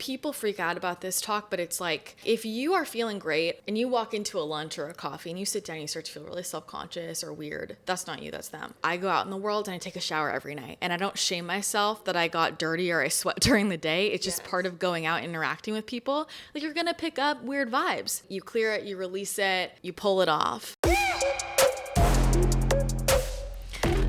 people freak out about this talk, but it's like, if you are feeling great and you walk into a lunch or a coffee and you sit down and you start to feel really self-conscious or weird, that's not you, that's them. I go out in the world and I take a shower every night, and I don't shame myself that I got dirty or I sweat during the day. It's just part of going out and interacting with people. Like, you're gonna pick up weird vibes. You clear it, you release it, you pull it off.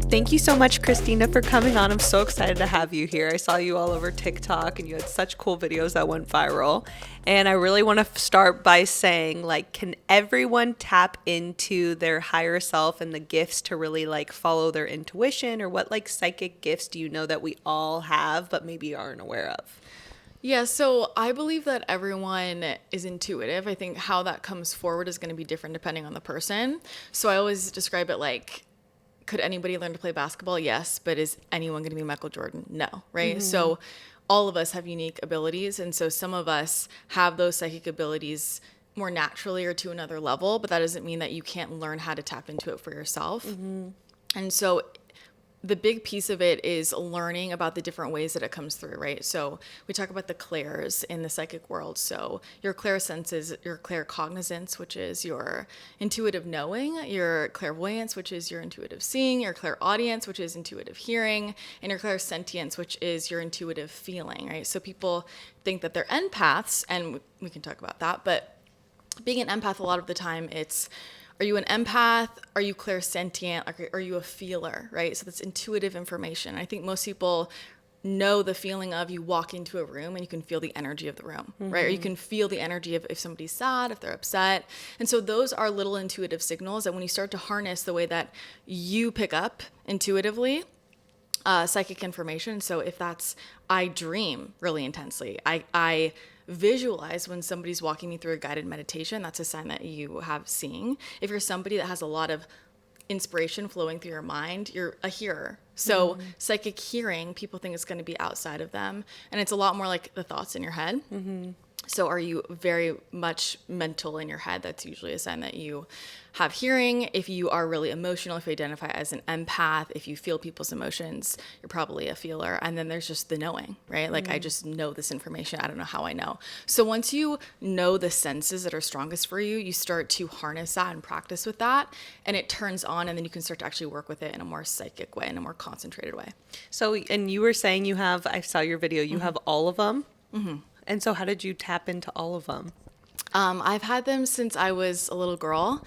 Thank you so much, Christina, for coming on. I'm so excited to have you here. I saw you all over TikTok and you had such cool videos that went viral. And I really want to start by saying, like, can everyone tap into their higher self and the gifts to really like follow their intuition? Or what like psychic gifts do you know that we all have but maybe aren't aware of? Yeah, so I believe that everyone is intuitive. I think how that comes forward is going to be different depending on the person. So I always describe it like, could anybody learn to play basketball? Yes. But is anyone going to be Michael Jordan? No. Right. Mm-hmm. So all of us have unique abilities. And so some of us have those psychic abilities more naturally or to another level, but that doesn't mean that you can't learn how to tap into it for yourself. Mm-hmm. And so the big piece of it is learning about the different ways that it comes through, right? So we talk about the clairs in the psychic world. So your clairsenses, your claircognizance, which is your intuitive knowing, your clairvoyance, which is your intuitive seeing, your clairaudience, which is intuitive hearing, and your clairsentience, which is your intuitive feeling, right? So people think that they're empaths, and we can talk about that, but being an empath, a lot of the time it's, are you an empath? Are you clairsentient? Are you a feeler, right? So that's intuitive information. I think most people know the feeling of you walk into a room and you can feel the energy of the room, mm-hmm. right? Or you can feel the energy of if somebody's sad, if they're upset. And so those are little intuitive signals that when you start to harness the way that you pick up intuitively, psychic information. So if that's, I dream really intensely. I visualize when somebody's walking me through a guided meditation, that's a sign that you have seeing. If you're somebody that has a lot of inspiration flowing through your mind, you're a hearer. So mm-hmm. psychic hearing, people think it's going to be outside of them. And it's a lot more like the thoughts in your head. Mm-hmm. So are you very much mental in your head? That's usually a sign that you have hearing. If you are really emotional, if you identify as an empath, if you feel people's emotions, you're probably a feeler. And then there's just the knowing, right? Like, I just know this information. I don't know how I know. So once you know the senses that are strongest for you, you start to harness that and practice with that. And it turns on, and then you can start to actually work with it in a more psychic way, in a more concentrated way. So, and you were saying you have, I saw your video, you mm-hmm. have all of them? Mm-hmm. And so how did you tap into all of them? I've had them since I was a little girl.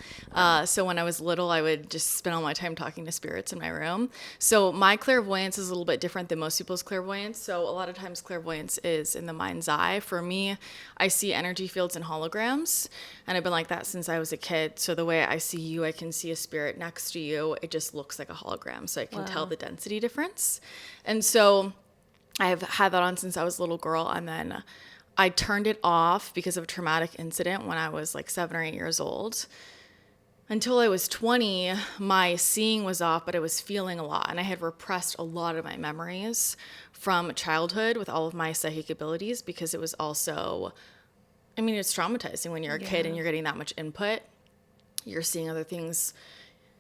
So when I was little, I would just spend all my time talking to spirits in my room. So my clairvoyance is a little bit different than most people's clairvoyance. So a lot of times clairvoyance is in the mind's eye. For me, I see energy fields and holograms. And I've been like that since I was a kid. So the way I see you, I can see a spirit next to you. It just looks like a hologram. So I can tell the density difference. And so I've had that on since I was a little girl. And then I turned it off because of a traumatic incident when I was like 7 or 8 years old. Until I was 20, my seeing was off, but I was feeling a lot. And I had repressed a lot of my memories from childhood with all of my psychic abilities because it was also, I mean, it's traumatizing when you're a kid and you're getting that much input. You're seeing other things.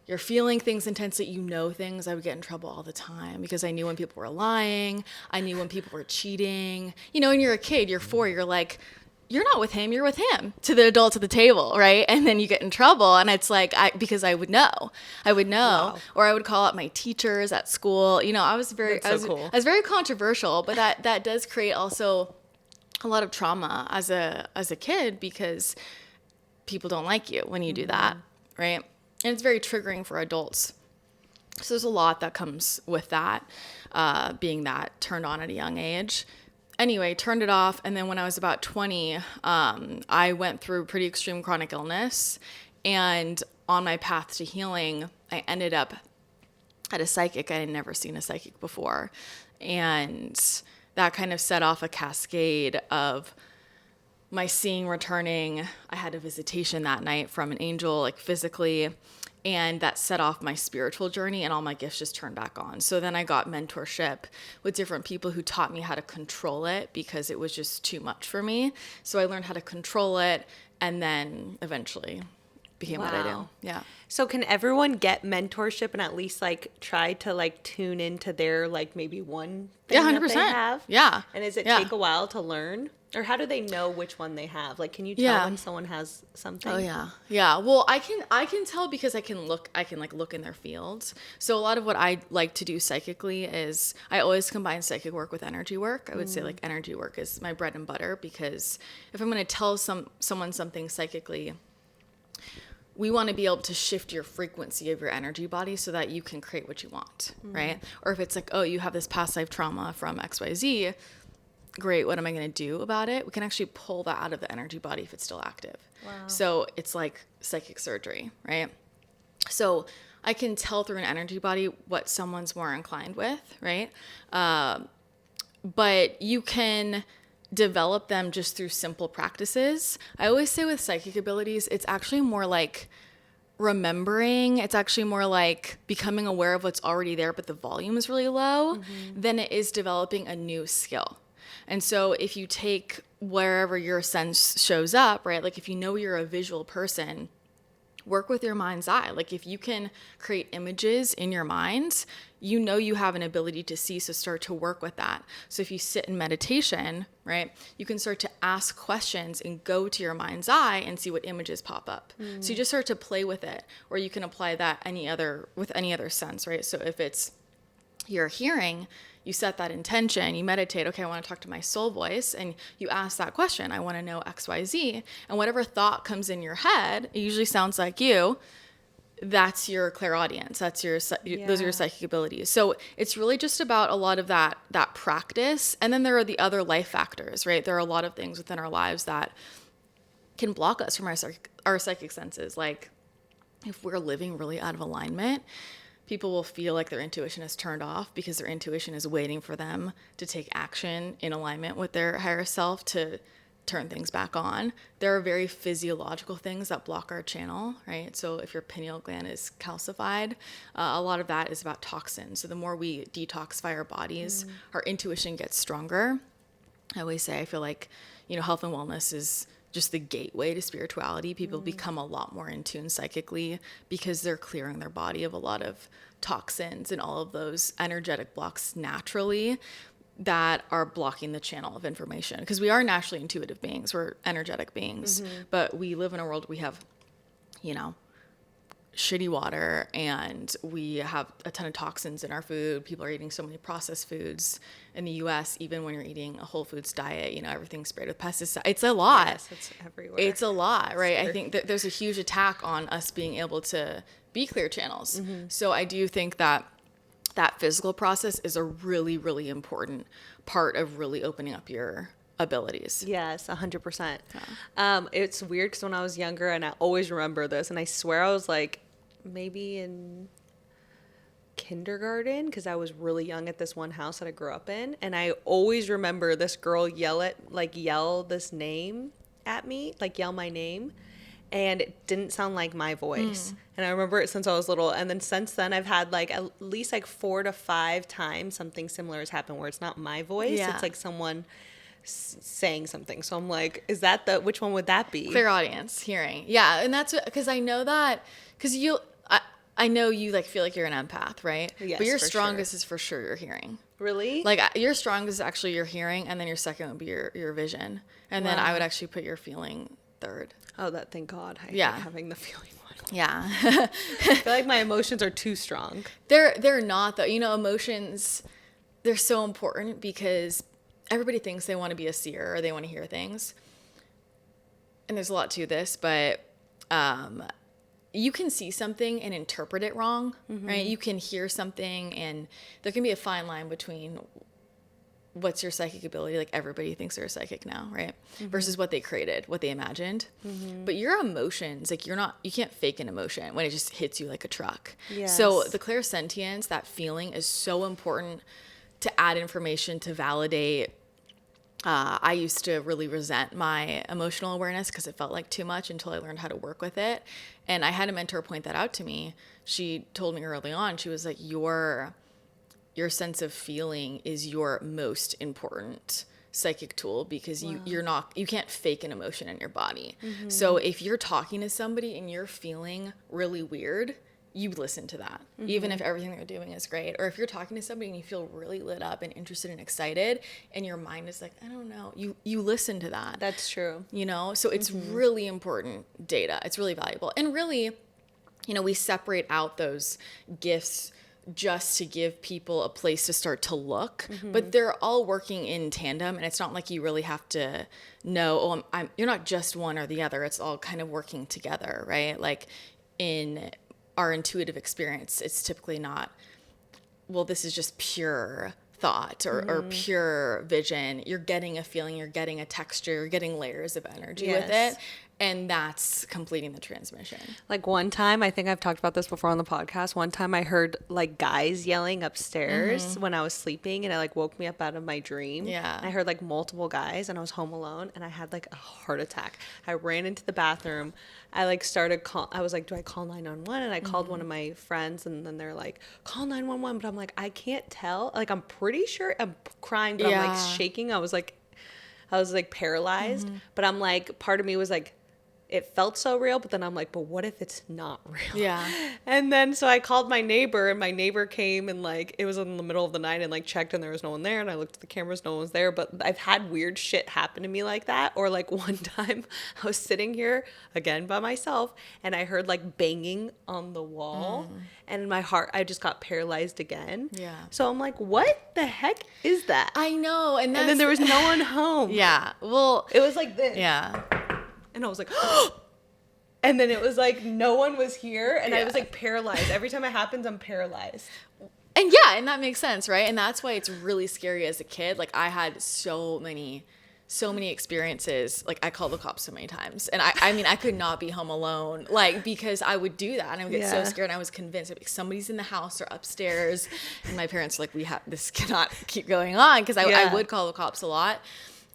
You're feeling things intensely, you know things. I would get in trouble all the time because I knew when people were lying. I knew when people were cheating. You know, when you're a kid, you're 4, you're like, you're not with him, you're with him, to the adults at the table, right? And then you get in trouble. And it's like, because I would know. Wow. Or I would call out my teachers at school. You know, I was very controversial, but that does create also a lot of trauma as a kid because people don't like you when you do that, right? And it's very triggering for adults. So there's a lot that comes with that, being that turned on at a young age. Anyway, turned it off. And then when I was about 20, I went through pretty extreme chronic illness. And on my path to healing, I ended up at a psychic. I had never seen a psychic before. And that kind of set off a cascade of my seeing returning. I had a visitation that night from an angel, like physically, and that set off my spiritual journey and all my gifts just turned back on. So then I got mentorship with different people who taught me how to control it because it was just too much for me. So I learned how to control it, and then eventually became what I do. Wow. Yeah. So can everyone get mentorship and at least like try to like tune into their like maybe one thing Yeah, that they 100%. have? Yeah. And does it Yeah. take a while to learn? Or how do they know which one they have? Like, can you tell Yeah. when someone has something? Oh yeah. Yeah. Well, I can tell because I can like look in their fields. So a lot of what I like to do psychically is I always combine psychic work with energy work. I would say like energy work is my bread and butter, because if I'm going to tell someone something psychically, we want to be able to shift your frequency of your energy body so that you can create what you want, right? Or if it's like, oh, you have this past life trauma from XYZ, great, what am I going to do about it? We can actually pull that out of the energy body if it's still active. Wow. So it's like psychic surgery, right? So I can tell through an energy body what someone's more inclined with, right? But you can develop them just through simple practices. I always say with psychic abilities, it's actually more like remembering. It's actually more like becoming aware of what's already there, but the volume is really low, than it is developing a new skill. And so if you take wherever your sense shows up, right? Like if you know you're a visual person, work with your mind's eye. Like if you can create images in your mind, you know you have an ability to see, so start to work with that. So if you sit in meditation, right, you can start to ask questions and go to your mind's eye and see what images pop up. So you just start to play with it, or you can apply that with any other sense, right? So if it's your hearing, you set that intention, you meditate, okay, I want to talk to my soul voice, and you ask that question, I want to know XYZ, and whatever thought comes in your head, it usually sounds like you, that's your clairaudience, those are your psychic abilities. So it's really just about a lot of that practice, and then there are the other life factors, right? There are a lot of things within our lives that can block us from our psychic senses, like if we're living really out of alignment, people will feel like their intuition is turned off because their intuition is waiting for them to take action in alignment with their higher self to turn things back on. There are very physiological things that block our channel, right? So if your pineal gland is calcified, a lot of that is about toxins. So the more we detoxify our bodies, our intuition gets stronger. I always say, I feel like, health and wellness is just the gateway to spirituality. People become a lot more in tune psychically because they're clearing their body of a lot of toxins and all of those energetic blocks naturally that are blocking the channel of information. Because we are naturally intuitive beings, we're energetic beings, but we live in a world we have, shitty water, and we have a ton of toxins in our food. People are eating so many processed foods in the US. Even when you're eating a whole foods diet, everything's sprayed with pesticides. It's a lot. Yes, it's everywhere. It's a lot, right? I think that there's a huge attack on us being able to be clear channels. So I do think that physical process is a really, really important part of really opening up your abilities. Yes, 100%. It's weird because when I was younger, and I always remember this, and I swear I was like maybe in kindergarten, because I was really young at this one house that I grew up in, and I always remember this girl yell this name at me, like yell my name, and it didn't sound like my voice. And I remember it since I was little, and then since then I've had like at least like 4 to 5 times something similar has happened where it's not my voice. Yeah. It's like someone saying something. So I'm like, is that which one would that be? Clairaudience, hearing. Yeah, and that's because I know that, because I know you like feel like you're an empath, right? Yes, but your for strongest is for sure your hearing. Really? Like your strongest is actually your hearing, and then your second would be your vision, and then I would actually put your feeling third. Oh, thank God. I hate having the feeling one. Yeah. I feel like my emotions are too strong. They're not though. Emotions, they're so important because everybody thinks they want to be a seer or they want to hear things. And there's a lot to this, but you can see something and interpret it wrong, right? You can hear something and there can be a fine line between what's your psychic ability, like everybody thinks they're a psychic now, right? Versus what they created, what they imagined. But your emotions, like you can't fake an emotion when it just hits you like a truck. Yes. So the clairsentience, that feeling is so important to add information to validate. I used to really resent my emotional awareness because it felt like too much until I learned how to work with it. And I had a mentor point that out to me. She told me early on, she was like, your sense of feeling is your most important psychic tool because you can't fake an emotion in your body. So if you're talking to somebody and you're feeling really weird, you listen to that, even if everything they're doing is great. Or if you're talking to somebody and you feel really lit up and interested and excited and your mind is like, I don't know, you listen to that. That's true. You know, so it's really important data. It's really valuable. And really, you know, we separate out those gifts just to give people a place to start to look, but they're all working in tandem, and it's not like you really have to know, you're not just one or the other. It's all kind of working together, right? Like in our intuitive experience, it's typically not, well, this is just pure thought or pure vision. You're getting a feeling, you're getting a texture, you're getting layers of energy with it. And that's completing the transmission. Like one time, I think I've talked about this before on the podcast. One time I heard like guys yelling upstairs when I was sleeping, and it like woke me up out of my dream. Yeah. And I heard like multiple guys, and I was home alone, and I had like a heart attack. I ran into the bathroom. I like started I was like, do I call 911? And I called one of my friends, and then they're like, call 911. But I'm like, I can't tell. Like, I'm pretty sure I'm crying, but I'm like shaking. I was like paralyzed. But I'm like, part of me was like, it felt so real, but then I'm like, but what if it's not real? Yeah. And then so I called my neighbor, and my neighbor came, and like it was in the middle of the night, and like checked, and there was no one there, and I looked at the cameras, no one was there. But I've had weird shit happen to me like that. Or like one time I was sitting here again by myself, and I heard like banging on the wall, and my heart, I just got paralyzed again. Yeah. So I'm like, what the heck is that? I know. And then there was no one home. Yeah. Well, It was like this. yeah. And I was like, and then it was like no one was here, and I was like paralyzed. Every time it happens, I'm paralyzed. And yeah, and that makes sense, right? And that's why it's really scary as a kid. Like I had so many experiences. Like I called the cops so many times, and I mean I could not be home alone, like because I would do that, and I would get so scared. And I was convinced like, somebody's in the house or upstairs, and my parents were like, this cannot keep going on, because I would call the cops a lot,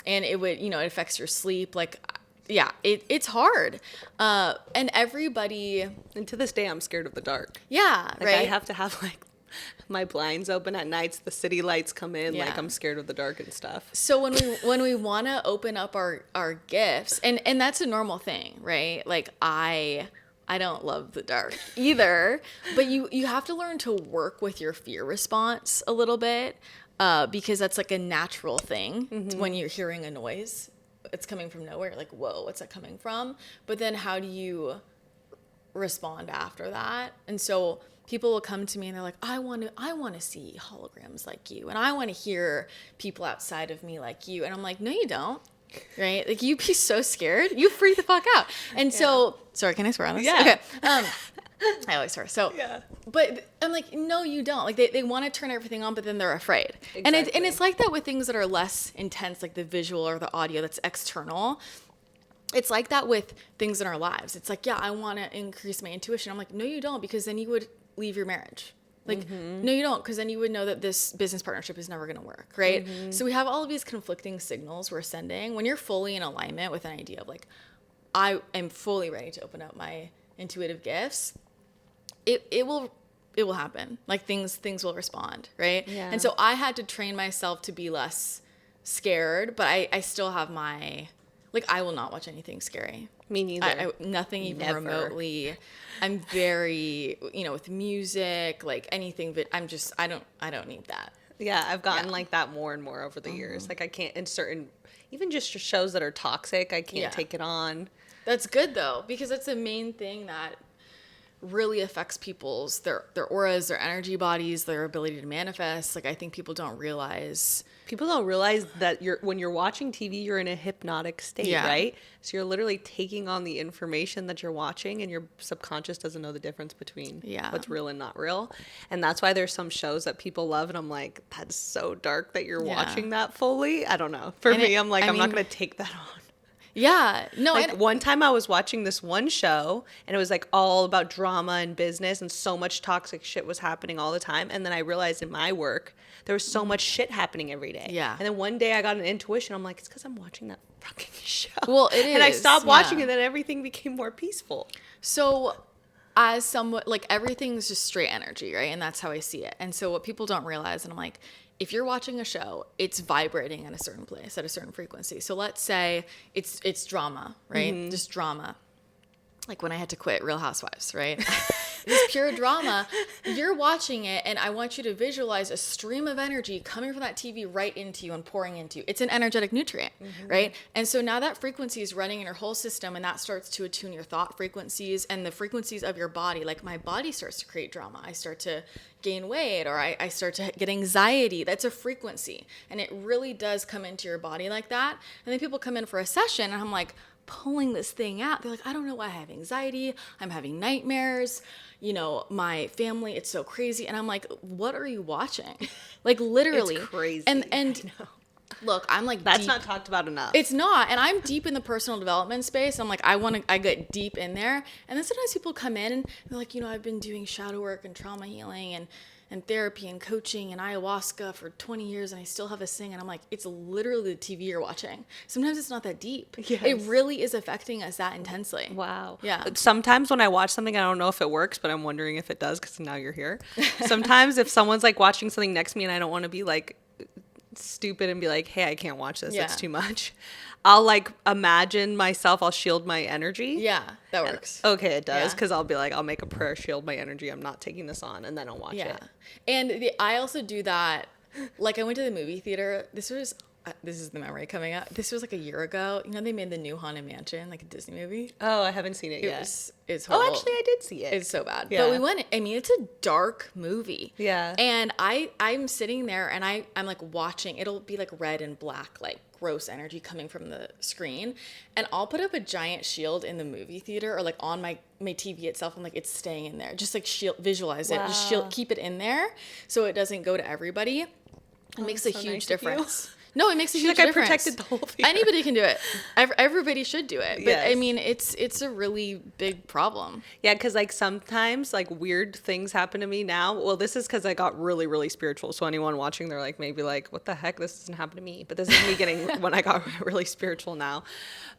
and it would, you know, it affects your sleep, like. Yeah, it's hard. And everybody... And to this day, I'm scared of the dark. Yeah, like, right? I have to have, like, my blinds open at nights. The city lights come in. Yeah. Like, I'm scared of the dark and stuff. So when we want to open up our gifts, and that's a normal thing, right? Like, I don't love the dark either. But you have to learn to work with your fear response a little bit, because that's, like, a natural thing when you're hearing a noise. It's coming from nowhere, like, whoa, what's that coming from? But then how do you respond after that? And so people will come to me and they're like, I want to see holograms like you, and I want to hear people outside of me like you. And I'm like, no, you don't. Right? Like, you'd be so scared. You freak the fuck out. And so, sorry, can I swear on this? Yeah. Okay. I always swear. So, but I'm like, no, you don't. Like, they want to turn everything on, but then they're afraid. Exactly. And it's like that with things that are less intense, like the visual or the audio that's external. It's like that with things in our lives. It's like, yeah, I want to increase my intuition. I'm like, no, you don't, because then you would leave your marriage. Like, no, you don't, because then you would know that this business partnership is never going to work, right? So we have all of these conflicting signals we're sending. When you're fully in alignment with an idea of like, I am fully ready to open up my intuitive gifts, it will happen. Like, things will respond, right? Yeah. And so I had to train myself to be less scared, but I still have my, like, I will not watch anything scary. Me neither. Nothing even remotely. I'm very, with music, like anything, but I don't need that. Yeah, I've gotten like that more and more over the years. Like, I can't, in certain, even just shows that are toxic, I can't take it on. That's good though, because that's the main thing that really affects people's their auras, their energy bodies, their ability to manifest. Like, I think people don't realize that when you're watching TV, you're in a hypnotic state, right? So you're literally taking on the information that you're watching, and your subconscious doesn't know the difference between what's real and not real. And that's why there's some shows that people love, and I'm like, that's so dark that you're watching that fully. I don't know. For me, I'm like, I'm not going to take that on. Yeah. No. Like, one time I was watching this one show, and it was like all about drama and business, and so much toxic shit was happening all the time. And then I realized in my work, there was so much shit happening every day. Yeah. And then one day I got an intuition. I'm like, it's because I'm watching that fucking show. Well, it is. And I stopped watching, and then everything became more peaceful. So, as somewhat, like, everything's just straight energy, right? And that's how I see it. And so what people don't realize, and I'm like, if you're watching a show, it's vibrating at a certain place, at a certain frequency. So let's say it's drama, right? Just drama. Like when I had to quit Real Housewives, right? This pure drama, you're watching it, and I want you to visualize a stream of energy coming from that TV right into you and pouring into you. It's an energetic nutrient, right? And so now that frequency is running in your whole system, and that starts to attune your thought frequencies and the frequencies of your body. Like my body starts to create drama. I start to gain weight, or I start to get anxiety. That's a frequency, and it really does come into your body like that. And then people come in for a session, and I'm like, pulling this thing out. They're like, I don't know why I have anxiety. I'm having nightmares. You know, my family, it's so crazy. And I'm like, what are you watching? Like literally. It's crazy. And look, I'm like, that's deep. not talked about enough. It's not. And I'm deep in the personal development space. I'm like, I get deep in there. And then sometimes people come in and they're like, you know, I've been doing shadow work and trauma healing and therapy and coaching and ayahuasca for 20 years and I still have this thing. And I'm like, it's literally the TV you're watching. Sometimes it's not that deep. Yes. It really is affecting us that intensely. Wow. Yeah. Sometimes when I watch something, I don't know if it works, but I'm wondering if it does because now you're here. Sometimes if someone's like watching something next to me and I don't want to be like stupid and be like, hey, I can't watch this. Yeah. It's too much. I'll like imagine myself. I'll shield my energy. Yeah, that works. Okay, it does. Yeah. Because I'll be like, I'll make a prayer, shield my energy. I'm not taking this on. And then I'll watch it. And I also do that. Like I went to the movie theater. This is the memory coming up. This was like a year ago. You know, they made the new Haunted Mansion, like a Disney movie. Oh, I haven't seen it yet. It's horrible. Oh, actually, I did see it. It's so bad. Yeah. But we went, I mean, it's a dark movie. Yeah. And I'm sitting there and I'm like watching, it'll be like red and black, like gross energy coming from the screen. And I'll put up a giant shield in the movie theater or like on my TV itself. I'm like, it's staying in there. Just like visualize it. Wow. Just keep it in there so it doesn't go to everybody. It makes a so huge nice of you. difference. No, it makes a huge like difference. I protected the whole theater. Anybody can do it. Everybody should do it. But Yes. I mean, it's a really big problem. Yeah, because like sometimes like weird things happen to me now. Well, this is because I got really, really spiritual. So anyone watching, they're like maybe like, what the heck? This doesn't happen to me. But this is me getting when I got really spiritual now.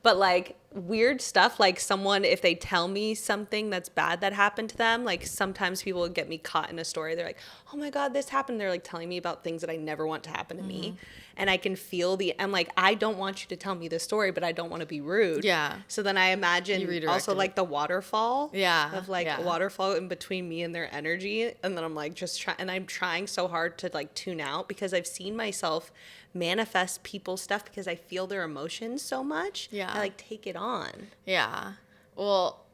But like weird stuff, like someone, if they tell me something that's bad that happened to them, like sometimes people would get me caught in a story. They're like, oh my God, this happened. They're like telling me about things that I never want to happen to me. And I can feel I'm like, I don't want you to tell me this story, but I don't want to be rude. Yeah. So then I imagine also redirected. like the waterfall. Yeah. Of like yeah. a waterfall in between me and their energy. And then I'm like, I'm trying so hard to like tune out because I've seen myself manifest people's stuff because I feel their emotions so much. Yeah. I like take it on. Yeah. Well,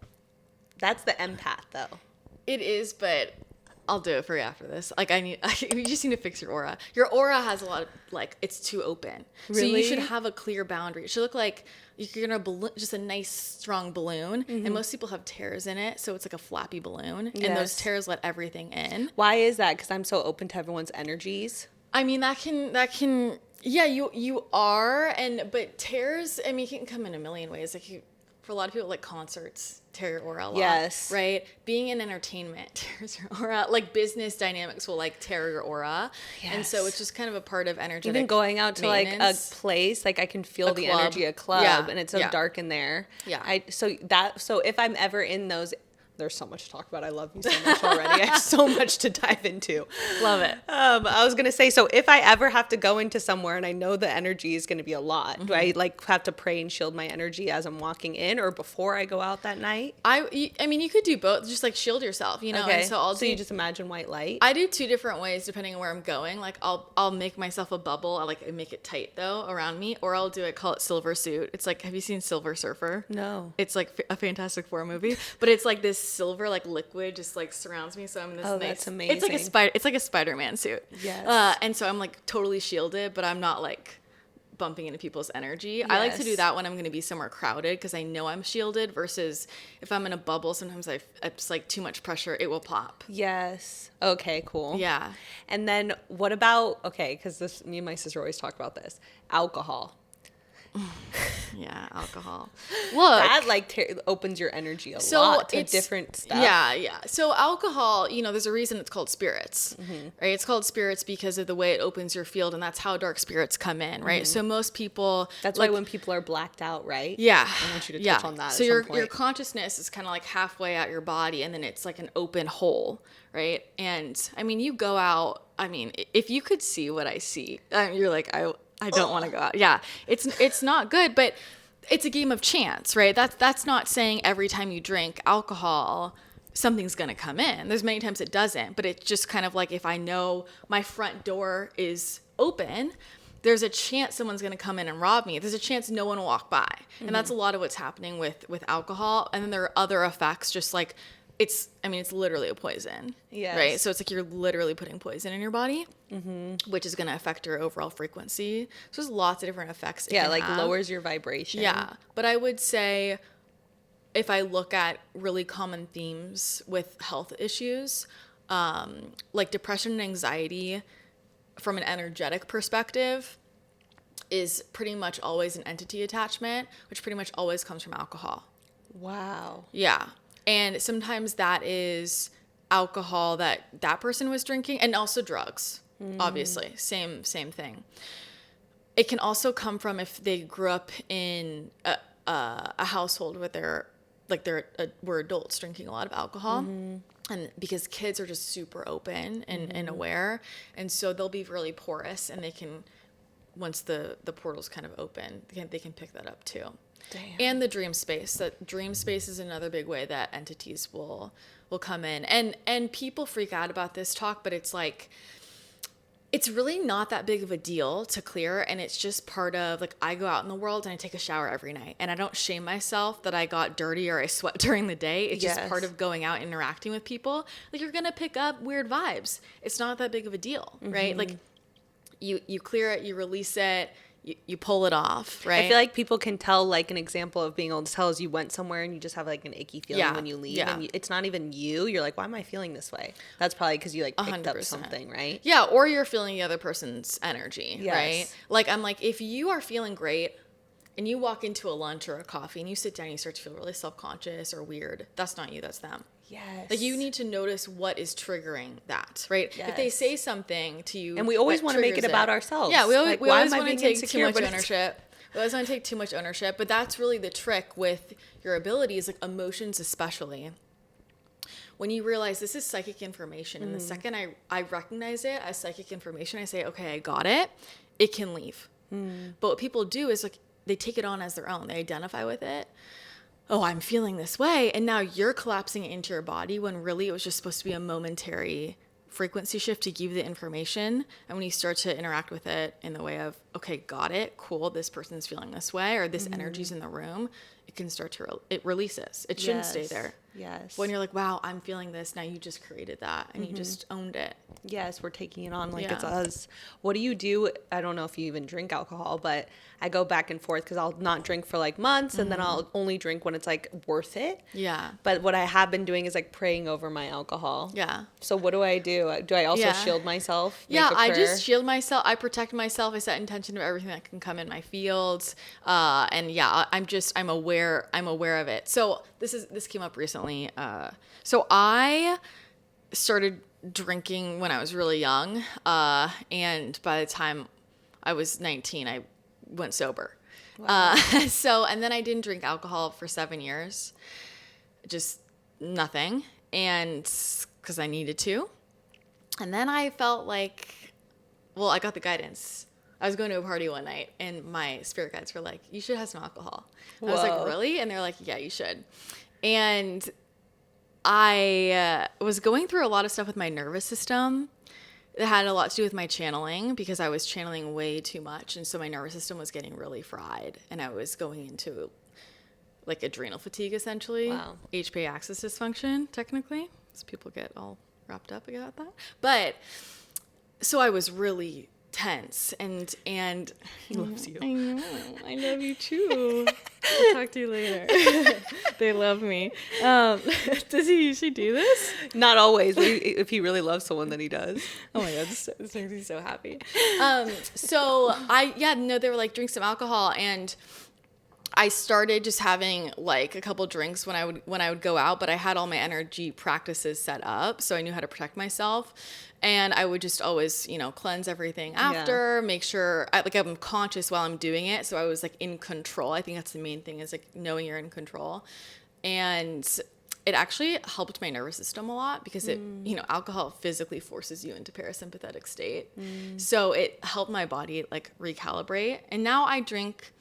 That's the empath though. it is, but I'll do it for you after this. Like we just need to fix your aura. Your aura has a lot of like, it's too open. So Really? you should have a clear boundary. It should look like you're gonna balloon, just a nice strong balloon. And most people have tears in it, so it's like a flappy balloon. And those Yes. tears let everything in. Why is that? Because I'm so open to everyone's energies. I mean, that can yeah, you are, but tears, I mean, it can come in a million ways. Like for a lot of people, like concerts tear your aura a lot. Yes. Right? Being in entertainment tears your aura. Like business dynamics will like tear your aura. And so Yes. it's just kind of a part of energetic Even going out to like a maintenance. place, like I can feel A the club. energy of club Yeah. and it's so Yeah. dark in there. Yeah. So if I'm ever in those, there's so much to talk about. I love you so much already. I have so much to dive into. Love it. I was going to say, so if I ever have to go into somewhere and I know the energy is going to be a lot, do I like have to pray and shield my energy as I'm walking in or before I go out that night? I mean, you could do both. Just like shield yourself, you know. Okay. And so you just imagine white light. I do two different ways depending on where I'm going. Like I'll make myself a bubble. I make it tight though around me, or I'll call it Silver Suit. It's like, have you seen Silver Surfer? No. It's like a Fantastic Four movie, but it's like this silver like liquid just like surrounds me. So I'm this Oh, nice. that's amazing. It's like a Spider-Man suit. Yes. And so I'm like totally shielded, but I'm not like bumping into people's energy. I like to do Yes. that when I'm going to be somewhere crowded because I know I'm shielded versus if I'm in a bubble, sometimes it's like too much pressure, it will pop. Yes. Okay, cool. Yeah. And then what about, okay, because me and my sister always talk about this, alcohol. Yeah, alcohol. Look, That like opens your energy a lot to different stuff. Yeah. So alcohol, there's a reason it's called spirits, right? It's called spirits because of the way it opens your field, and that's how dark spirits come in, right? So most people, That's why when people are blacked out, right? yeah, I want you to touch on that. So at your some point. consciousness is kind of like halfway out your body, and then it's like an open hole, right? And I mean, you go out. I mean, if you could see what I see, you're like, I don't want to go out. Yeah, it's not good, but it's a game of chance, right? That's not saying every time you drink alcohol, something's going to come in. There's many times it doesn't, but it's just kind of like, if I know my front door is open, there's a chance someone's going to come in and rob me. There's a chance no one will walk by. Mm-hmm. And that's a lot of what's happening with alcohol. And then there are other effects, just like it's literally a poison, right? So it's like you're literally putting poison in your body, mm-hmm. which is going to affect your overall frequency. So there's lots of different effects. Yeah, like lowers your vibration. Yeah. But I would say, if I look at really common themes with health issues, like depression and anxiety, from an energetic perspective, is pretty much always an entity attachment, which pretty much always comes from alcohol. Wow. Yeah. And sometimes that is alcohol that person was drinking, and also drugs, obviously. Same thing. It can also come from if they grew up in a household where were adults drinking a lot of alcohol. Mm-hmm. And because kids are just super open and aware, and so they'll be really porous, and they can, once the portal's kind of open, they can pick that up too. Damn. And the dream space. That dream space is another big way that entities will come in. And people freak out about this talk, but it's like, it's really not that big of a deal to clear, and it's just part of, like, I go out in the world and I take a shower every night, and I don't shame myself that I got dirty or I sweat during the day. It's just part of going out and interacting with people. Like, you're gonna pick up weird vibes. It's not that big of a deal, right? Like, you clear it, you release it, you pull it off, right? I feel like people can tell, like, an example of being able to tell is you went somewhere and you just have, like, an icky feeling when you leave. Yeah. And it's not even you. You're like, why am I feeling this way? That's probably because you, like, picked 100%. Up something, right? Yeah, or you're feeling the other person's energy, right? Like, I'm like, if you are feeling great and you walk into a lunch or a coffee and you sit down and you start to feel really self-conscious or weird, that's not you, that's them. Yes. Like, you need to notice what is triggering that, right? Yes. If they say something to you, and we always want to make it about ourselves. Yeah, we always want to take too much ownership. We always want to take too much ownership, but that's really the trick with your abilities, like emotions especially. When you realize this is psychic information, and the second I recognize it as psychic information, I say, okay, I got it, it can leave. But what people do is, like, they take it on as their own. They identify with it. Oh, I'm feeling this way. And now you're collapsing it into your body when really it was just supposed to be a momentary frequency shift to give you the information. And when you start to interact with it in the way of, okay, got it, cool, this person's feeling this way, or this energy's in the room, it can start to, it releases. It shouldn't stay there. Yes. When you're like, wow, I'm feeling this, now you just created that and you just owned it. Yes, we're taking it on like it's us. What do you do? I don't know if you even drink alcohol, but I go back and forth because I'll not drink for like months and then I'll only drink when it's like worth it. Yeah. But what I have been doing is like praying over my alcohol. Yeah. So what do I do? Do I also shield myself? Yeah, I just shield myself. I protect myself. I set intention of everything that can come in my fields. And yeah, I'm aware of it. So this came up recently. So I started drinking when I was really young. And by the time I was 19, I went sober. Wow. And then I didn't drink alcohol for 7 years, just nothing. And cause I needed to. And then I felt like, well, I got the guidance. I was going to a party one night and my spirit guides were like, you should have some alcohol. I was like, really? And they're like, yeah, you should. And I was going through a lot of stuff with my nervous system. It had a lot to do with my channeling because I was channeling way too much. And so my nervous system was getting really fried and I was going into like adrenal fatigue, essentially. Wow. HPA axis dysfunction, technically. So people get all wrapped up about that. But so I was really tense and he loves you. I know. I love you too. I'll talk to you later. They love me. Does he usually do this? Not always, but if he really loves someone, then he does. Oh my god, this makes me so happy. They were like, drink some alcohol, and I started just having like a couple drinks when I would go out, but I had all my energy practices set up, so I knew how to protect myself. And I would just always, cleanse everything after, make sure I'm conscious while I'm doing it. So I was like in control. I think that's the main thing, is like knowing you're in control. And it actually helped my nervous system a lot because it, alcohol physically forces you into parasympathetic state. So it helped my body like recalibrate. And now I drink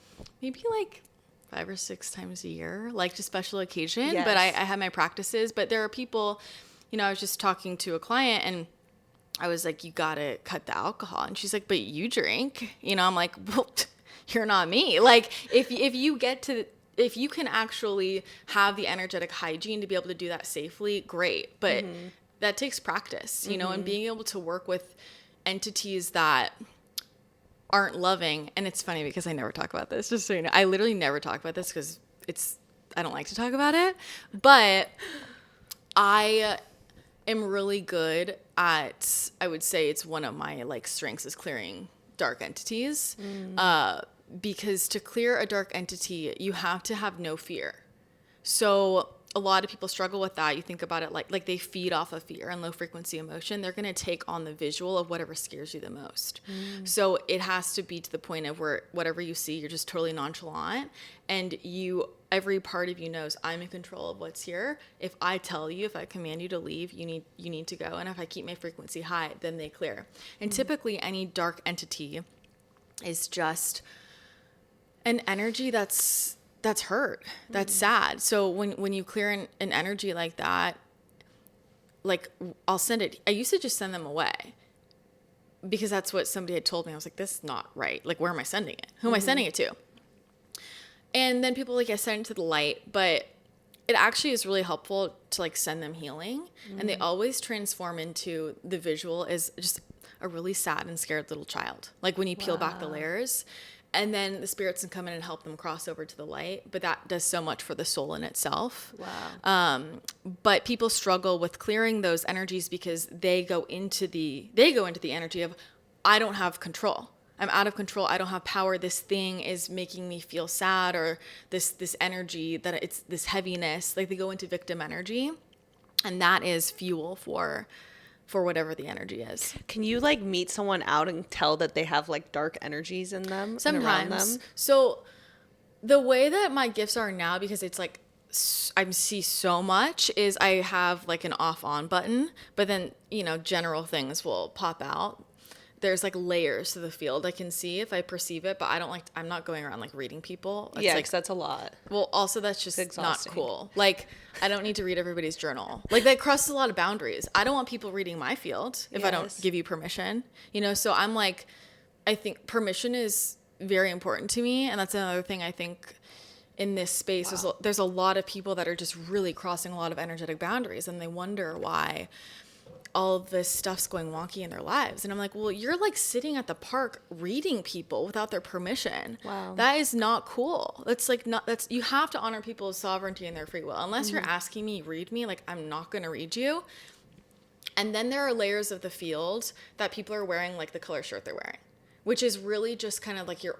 maybe like 5 or 6 times a year, like to special occasion. Yes. But I have my practices. But there are people, I was just talking to a client and I was like, you got to cut the alcohol. And she's like, but you drink. I'm like, well, you're not me. Like if you can actually have the energetic hygiene to be able to do that safely, great. But that takes practice, and being able to work with entities that aren't loving. And it's funny because I never talk about this, just so you know. I literally never talk about this because I don't like to talk about it. But I am really good at, I would say it's one of my like strengths is clearing dark entities. Because to clear a dark entity, you have to have no fear. So a lot of people struggle with that. You think about it like they feed off of fear and low frequency emotion. They're going to take on the visual of whatever scares you the most. So it has to be to the point of where whatever you see, you're just totally nonchalant. And every part of you knows I'm in control of what's here. If I tell you, if I command you to leave, you need to go. And if I keep my frequency high, then they clear. And typically any dark entity is just an energy that's hurt, that's sad. So when you clear an energy like that, like I'll send it. I used to just send them away because that's what somebody had told me. I was like, this is not right. Like, where am I sending it? Who am I sending it to? And then people like, I send it to the light, but it actually is really helpful to like send them healing. And they always transform into the visual as just a really sad and scared little child. Like when you peel back the layers. And then the spirits can come in and help them cross over to the light. But that does so much for the soul in itself. Wow. But people struggle with clearing those energies because they go into the energy of, I don't have control. I'm out of control. I don't have power. This thing is making me feel sad, or this energy that it's this heaviness. Like they go into victim energy, and that is fuel for whatever the energy is. Can you like meet someone out and tell that they have like dark energies in them? Sometimes. And around them? So the way that my gifts are now, because it's like I see so much, is I have like an off on button, but then, general things will pop out. There's like layers to the field I can see if I perceive it, but I'm not going around like reading people. Yeah, because that's a lot. Well, also that's just exhausting. Not cool. Like I don't need to read everybody's journal. Like that crosses a lot of boundaries. I don't want people reading my field if I don't give you permission, so I'm like, I think permission is very important to me. And that's another thing I think in this space, there's a lot of people that are just really crossing a lot of energetic boundaries, and they wonder why all of this stuff's going wonky in their lives. And I'm like, well, you're like sitting at the park reading people without their permission. Wow. That is not cool. You have to honor people's sovereignty and their free will. Unless you're asking me, read me, like I'm not going to read you. And then there are layers of the field that people are wearing like the color shirt they're wearing, which is really just kind of like your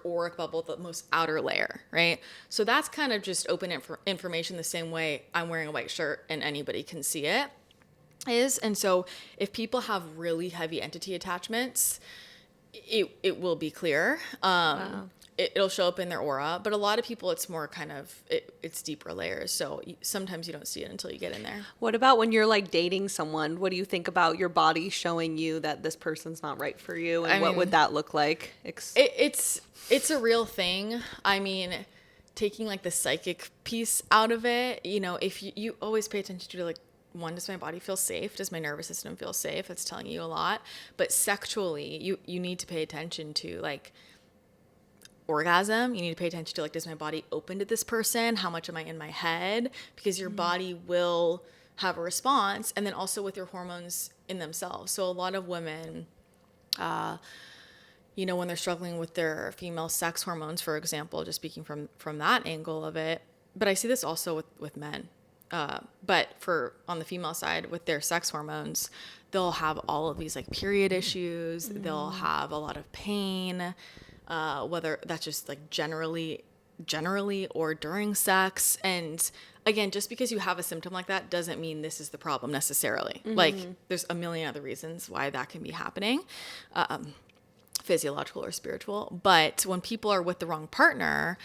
auric bubble, the most outer layer, right? So that's kind of just open information the same way I'm wearing a white shirt and anybody can see it. And so if people have really heavy entity attachments, it will be clear. It'll show up in their aura, but a lot of people, it's more kind of, it's deeper layers. So sometimes you don't see it until you get in there. What about when you're like dating someone? What do you think about your body showing you that this person's not right for you? And what would that look like? It's a real thing. I mean, taking like the psychic piece out of it, if you always pay attention to like, one, does my body feel safe? Does my nervous system feel safe? That's telling you a lot. But sexually, you need to pay attention to like orgasm. You need to pay attention to like, does my body open to this person? How much am I in my head? Because your body will have a response. And then also with your hormones in themselves. So a lot of women, when they're struggling with their female sex hormones, for example, just speaking from that angle of it. But I see this also with men. But on the female side with their sex hormones, they'll have all of these like period issues. They'll have a lot of pain, whether that's just like generally or during sex. And again, just because you have a symptom like that doesn't mean this is the problem necessarily. Like there's a million other reasons why that can be happening, physiological or spiritual. But when people are with the wrong partner,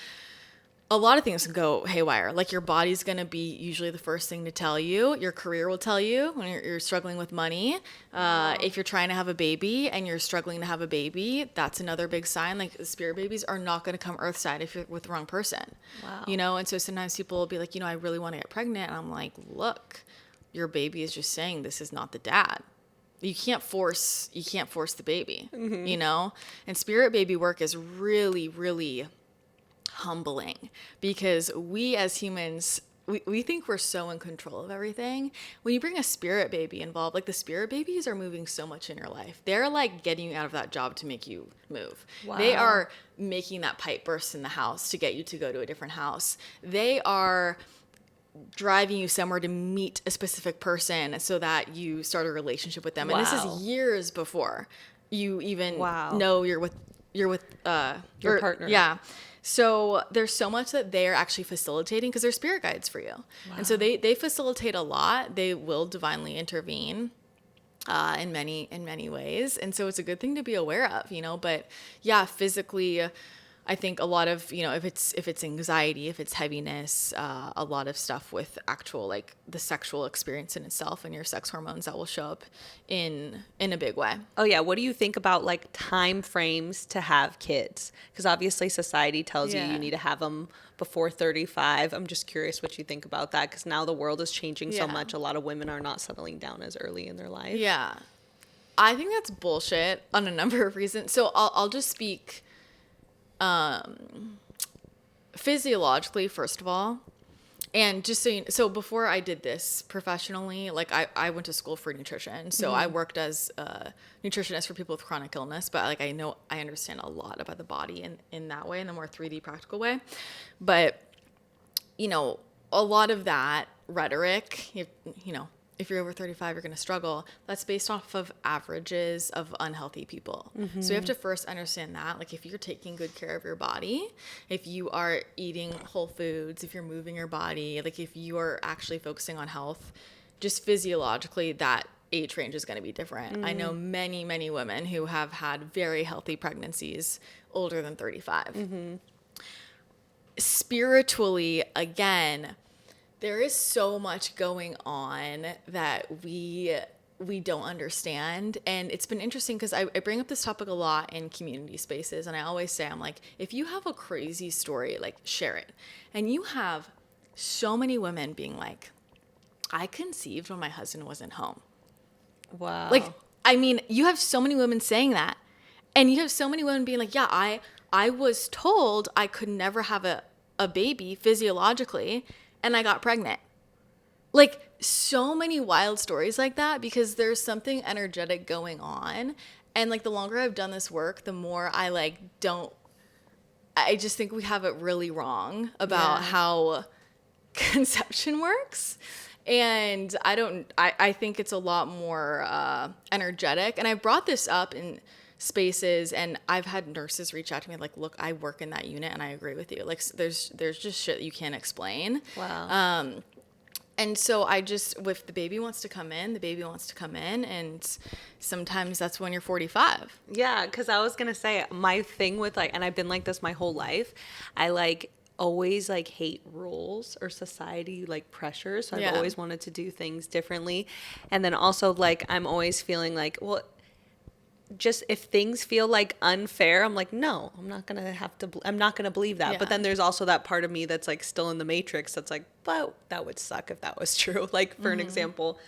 a lot of things can go haywire. Like your body's going to be usually the first thing to tell you. Your career will tell you when you're struggling with money. If you're trying to have a baby and you're struggling to have a baby, that's another big sign. Like spirit babies are not going to come earthside if you're with the wrong person. Wow. You know, and so sometimes people will be like, I really want to get pregnant. And I'm like, look, your baby is just saying this is not the dad. You can't force the baby, And spirit baby work is really, really humbling because we as humans, we think we're so in control of everything. When you bring a spirit baby involved, like the spirit babies are moving so much in your life. They're like getting you out of that job to make you move. Wow. They are making that pipe burst in the house to get you to go to a different house. They are driving you somewhere to meet a specific person so that you start a relationship with them. Wow. And this is years before you even know you're with your partner. Yeah. So there's so much that they're actually facilitating because they're spirit guides for you. Wow. And so they facilitate a lot. They will divinely intervene in many ways. And so it's a good thing to be aware of, but yeah, physically, I think a lot of, if it's anxiety, if it's heaviness, a lot of stuff with actual, like the sexual experience in itself and your sex hormones that will show up in a big way. Oh yeah. What do you think about like time frames to have kids? Because obviously society tells you need to have them before 35. I'm just curious what you think about that. Because now the world is changing so much. A lot of women are not settling down as early in their life. Yeah. I think that's bullshit on a number of reasons. So I'll just speak physiologically, first of all, and just so before I did this professionally, like I went to school for nutrition, so I worked as a nutritionist for people with chronic illness, but like I understand a lot about the body in that way, in the more 3D practical way. But a lot of that rhetoric, if you're over 35, you're going to struggle. That's based off of averages of unhealthy people. Mm-hmm. So you have to first understand that. Like if you're taking good care of your body, if you are eating whole foods, if you're moving your body, like if you are actually focusing on health, just physiologically, that age range is going to be different. Mm-hmm. I know many, many women who have had very healthy pregnancies older than 35. Mm-hmm. Spiritually, again, there is so much going on that we don't understand. And it's been interesting because I bring up this topic a lot in community spaces. And I always say, I'm like, if you have a crazy story, like share it. And you have so many women being like, I conceived when my husband wasn't home. Wow. Like, I mean, you have so many women saying that. And you have so many women being like, yeah, I was told I could never have a baby physiologically. And I got pregnant. Like so many wild stories like that because there's something energetic going on. And like the longer I've done this work, the more I just think we have it really wrong about how conception works. And I think it's a lot more energetic. And I brought this up in spaces and I've had nurses reach out to me like, look, I work in that unit and I agree with you. Like there's just shit you can't explain. Wow. And so if the baby wants to come in, the baby wants to come in. And sometimes that's when you're 45. Yeah. Cause I was going to say my thing with and I've been like this my whole life. I always hate rules or society pressure. So I've always wanted to do things differently. And then also I'm always feeling just if things feel unfair, I'm like, no, I'm not going to believe that. Yeah. But then there's also that part of me that's still in the matrix. That's but that would suck if that was true. For an example,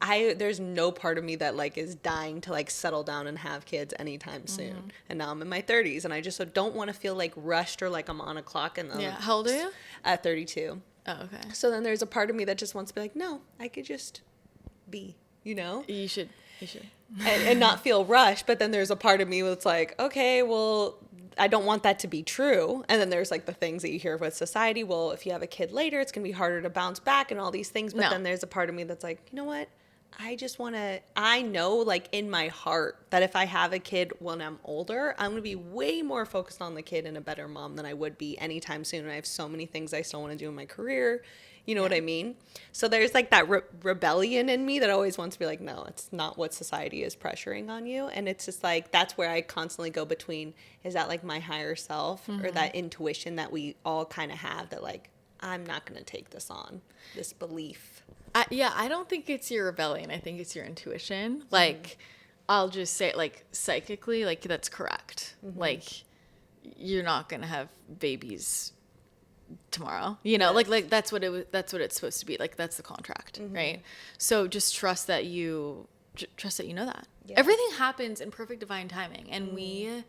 there's no part of me that is dying to settle down and have kids anytime soon. And now I'm in my 30s and I just don't want to feel rushed or I'm on a clock. And how old are you? At 32. Oh, okay. So then there's a part of me that just wants to be no, I could just be, You should. and not feel rushed. But then there's a part of me that's okay, well, I don't want that to be true. And then there's the things that you hear with society. Well, if you have a kid later, it's going to be harder to bounce back and all these things. But then there's a part of me that's you know what? I know, like, in my heart that if I have a kid when I'm older, I'm going to be way more focused on the kid and a better mom than I would be anytime soon. And I have so many things I still want to do in my career. You know what I mean? So there's like that rebellion in me that always wants to be like, no, it's not what society is pressuring on you. And it's just like, that's where I constantly go between, is that like my higher self or that intuition that we all kind of have that like, I'm not going to take this on, this belief. I don't think it's your rebellion. I think it's your intuition. Like, I'll just say, like, psychically, like, that's correct. Like, you're not gonna have babies tomorrow. You know, like that's what that's what it's supposed to be. Like, that's the contract, right? So just trust that you know that everything happens in perfect divine timing, and we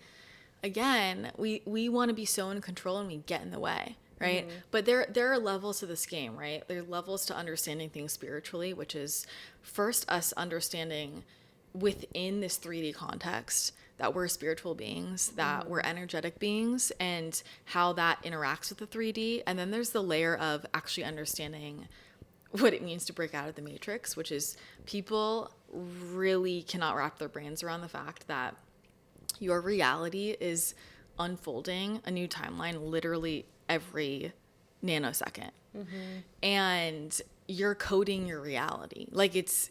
want to be so in control, and we get in the way. Right. But there are levels to this game, right? There are levels to understanding things spiritually, which is first us understanding within this 3D context that we're spiritual beings, that we're energetic beings, and how that interacts with the 3D. And then there's the layer of actually understanding what it means to break out of the matrix, which is people really cannot wrap their brains around the fact that your reality is unfolding a new timeline literally every nanosecond. And you're coding your reality. Like it's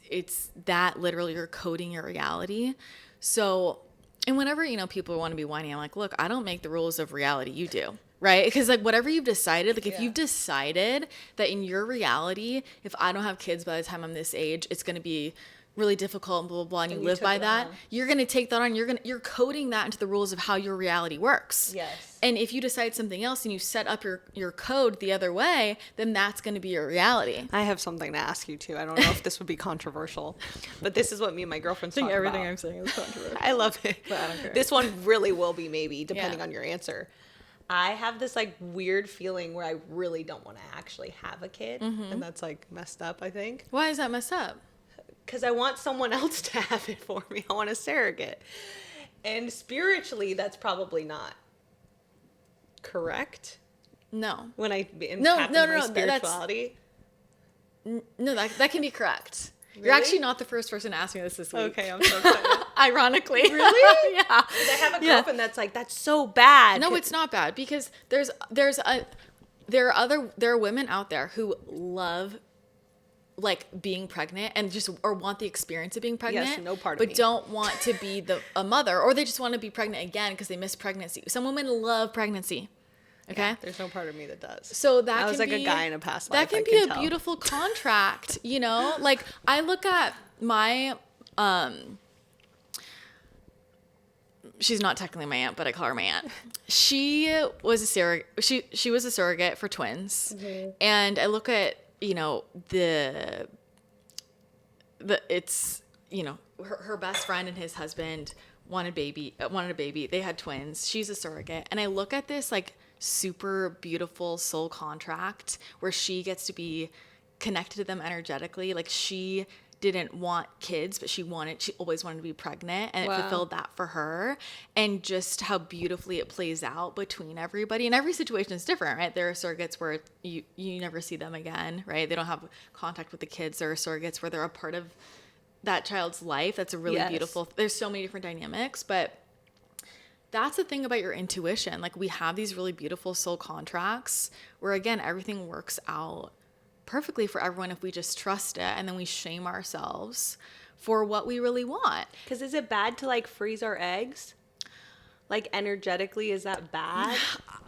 that literally you're coding your reality. So, and whenever, you know, people want to be whiny, I'm like, look, I don't make the rules of reality, you do. Right? Because like whatever you've decided, like if you've decided that in your reality, if I don't have kids by the time I'm this age, it's going to be really difficult and blah, blah, blah, and you live by that, you're going to take that on. You're coding that into the rules of how your reality works. Yes. And if you decide something else and you set up your code the other way, then that's going to be your reality. I have something to ask you too. I don't know if this would be controversial, but this is what me and my girlfriend's talking about. Everything I'm saying is controversial. I love it. But I don't care. This one really will be, maybe, depending on your answer. I have this like weird feeling where I really don't want to actually have a kid. And that's like messed up, I think. Why is that messed up? Because I want someone else to have it for me. I want a surrogate. And spiritually, that's probably not correct. No. When I No, my spirituality. No, that can be correct. Really? You're actually not the first person to ask me this week. Okay, I'm so excited. Ironically. Really? Yeah. I have a girlfriend that's like, that's so bad. No, it's not bad, because there are women out there who love like being pregnant and just or want the experience of being pregnant. Yes, no part of but me. don't want to be a mother, or they just want to be pregnant again because they miss pregnancy. Some women love pregnancy. Okay, yeah, there's no part of me that does. So that I was can like be, a guy in a past life. That can be a beautiful contract, you know. Like I look at my she's not technically my aunt, but I call her my aunt. She was a surrogate. She was a surrogate for twins, and I look at, you know, it's, you know, her best friend and his husband wanted a baby. They had twins. She's a surrogate, and I look at this like super beautiful soul contract where she gets to be connected to them energetically. Like she didn't want kids, but she always wanted to be pregnant, and it fulfilled that for her. And just how beautifully it plays out between everybody, and every situation is different, right? There are surrogates where you never see them again, right? They don't have contact with the kids. There are surrogates where they're a part of that child's life. That's a really beautiful, there's so many different dynamics, but that's the thing about your intuition. Like we have these really beautiful soul contracts where, again, everything works out perfectly for everyone if we just trust it, and then we shame ourselves for what we really want. Because is it bad to like freeze our eggs? Like energetically, is that bad?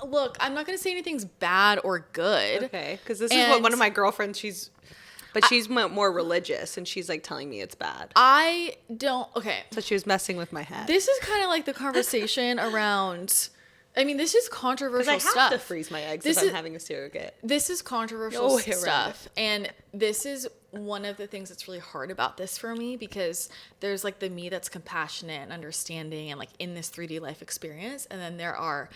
Look, I'm not going to say anything's bad or good. Okay, because this is what one of my girlfriends, she's more religious, and she's like telling me it's bad. So she was messing with my head. This is kind of like the conversation around, I mean, this is controversial stuff. Because I have to freeze my eggs if I'm having a surrogate. This is controversial stuff. And this is one of the things that's really hard about this for me, because there's like the me that's compassionate and understanding and like in this 3D life experience. And then there are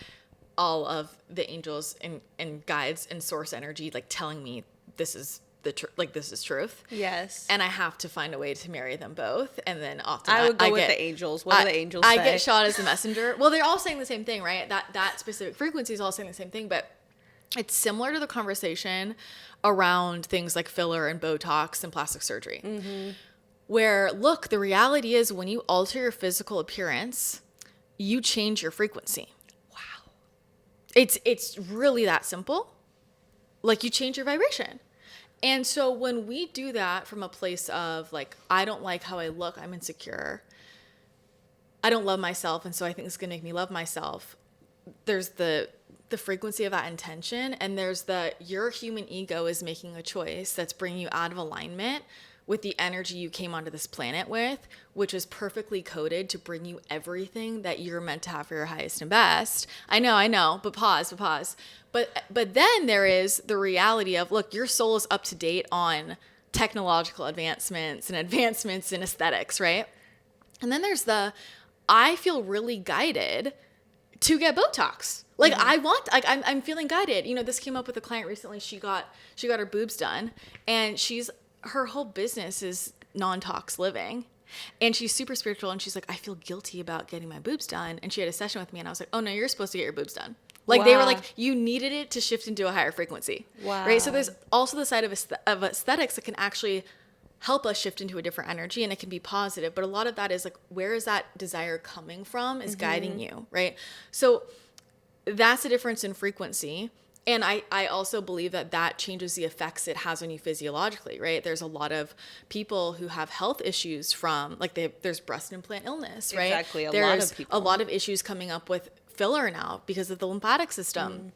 all of the angels and guides and source energy like telling me this is this is truth. Yes. And I have to find a way to marry them both. And then often I would go with the angels. What do the angels say? I get shot as the messenger. Well, they're all saying the same thing, right? That specific frequency is all saying the same thing, but it's similar to the conversation around things like filler and Botox and plastic surgery. where, look, the reality is when you alter your physical appearance, you change your frequency. Wow. It's really that simple. Like, you change your vibration. And so when we do that from a place of like, I don't like how I look, I'm insecure, I don't love myself, and so I think it's going to make me love myself. There's the frequency of that intention, and there's your human ego is making a choice that's bringing you out of alignment with the energy you came onto this planet with, which is perfectly coded to bring you everything that you're meant to have for your highest and best. I know, but pause. But then there is the reality of, look, your soul is up to date on technological advancements and advancements in aesthetics, right? And then there's I feel really guided to get Botox. Like, I'm feeling guided. You know, this came up with a client recently. She got her boobs done, and her whole business is non-tox living. And she's super spiritual, and she's like, I feel guilty about getting my boobs done. And she had a session with me, and I was like, oh no, you're supposed to get your boobs done. Like, they were like, you needed it to shift into a higher frequency. Wow. Right? So there's also the side of aesthetics that can actually help us shift into a different energy, and it can be positive. But a lot of that is like, where is that desire coming from is guiding you, right? So that's the difference in frequency. And I also believe that changes the effects it has on you physiologically, right? There's a lot of people who have health issues from, like, there's breast implant illness, right? Exactly, There's a lot of issues coming up with filler now because of the lymphatic system.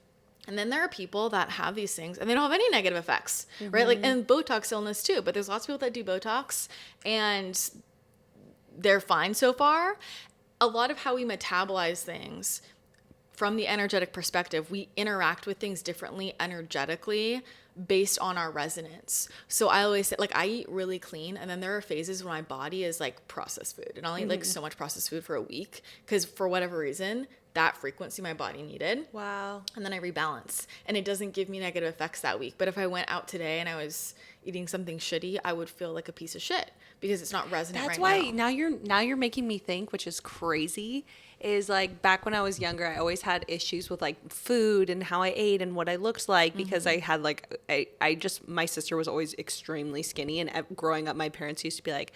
And then there are people that have these things and they don't have any negative effects, right? Like, and Botox illness too, but there's lots of people that do Botox and they're fine so far. A lot of how we metabolize things from the energetic perspective, we interact with things differently energetically based on our resonance. So I always say, like, I eat really clean, and then there are phases when my body is like processed food, and I'll eat like so much processed food for a week because for whatever reason, that frequency my body needed. Wow. And then I rebalance, and it doesn't give me negative effects that week. But if I went out today and I was eating something shitty, I would feel like a piece of shit because it's not resonant That's right why now. now you're making me think, which is crazy, is like back when I was younger, I always had issues with like food and how I ate and what I looked like because I had like, my sister was always extremely skinny, and growing up, my parents used to be like,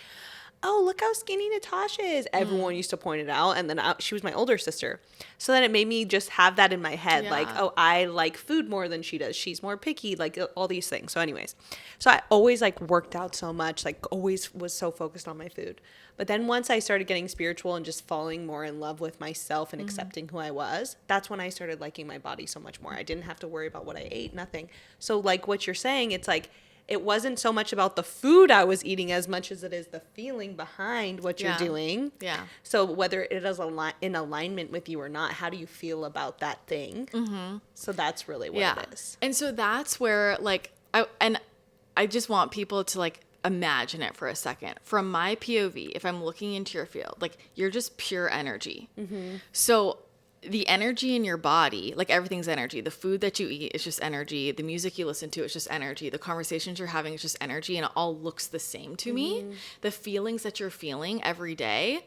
oh, look how skinny Natasha is. Everyone used to point it out. And then she was my older sister. So then it made me just have that in my head. Yeah. Like, oh, I like food more than she does. She's more picky, like all these things. So anyways, so I always like worked out so much, like always was so focused on my food. But then once I started getting spiritual and just falling more in love with myself and accepting who I was, that's when I started liking my body so much more. I didn't have to worry about what I ate, nothing. So like what you're saying, it's like, it wasn't so much about the food I was eating as much as it is the feeling behind what you're doing. Yeah. So whether it is in alignment with you or not, how do you feel about that thing? Mm-hmm. So that's really what it is. And so that's where, like, I just want people to, like, imagine it for a second. From my POV, if I'm looking into your field, like, you're just pure energy. Mm-hmm. So the energy in your body, like, everything's energy. The food that you eat is just energy. The music you listen to is just energy. The conversations you're having is just energy, and it all looks the same to me. The feelings that you're feeling every day,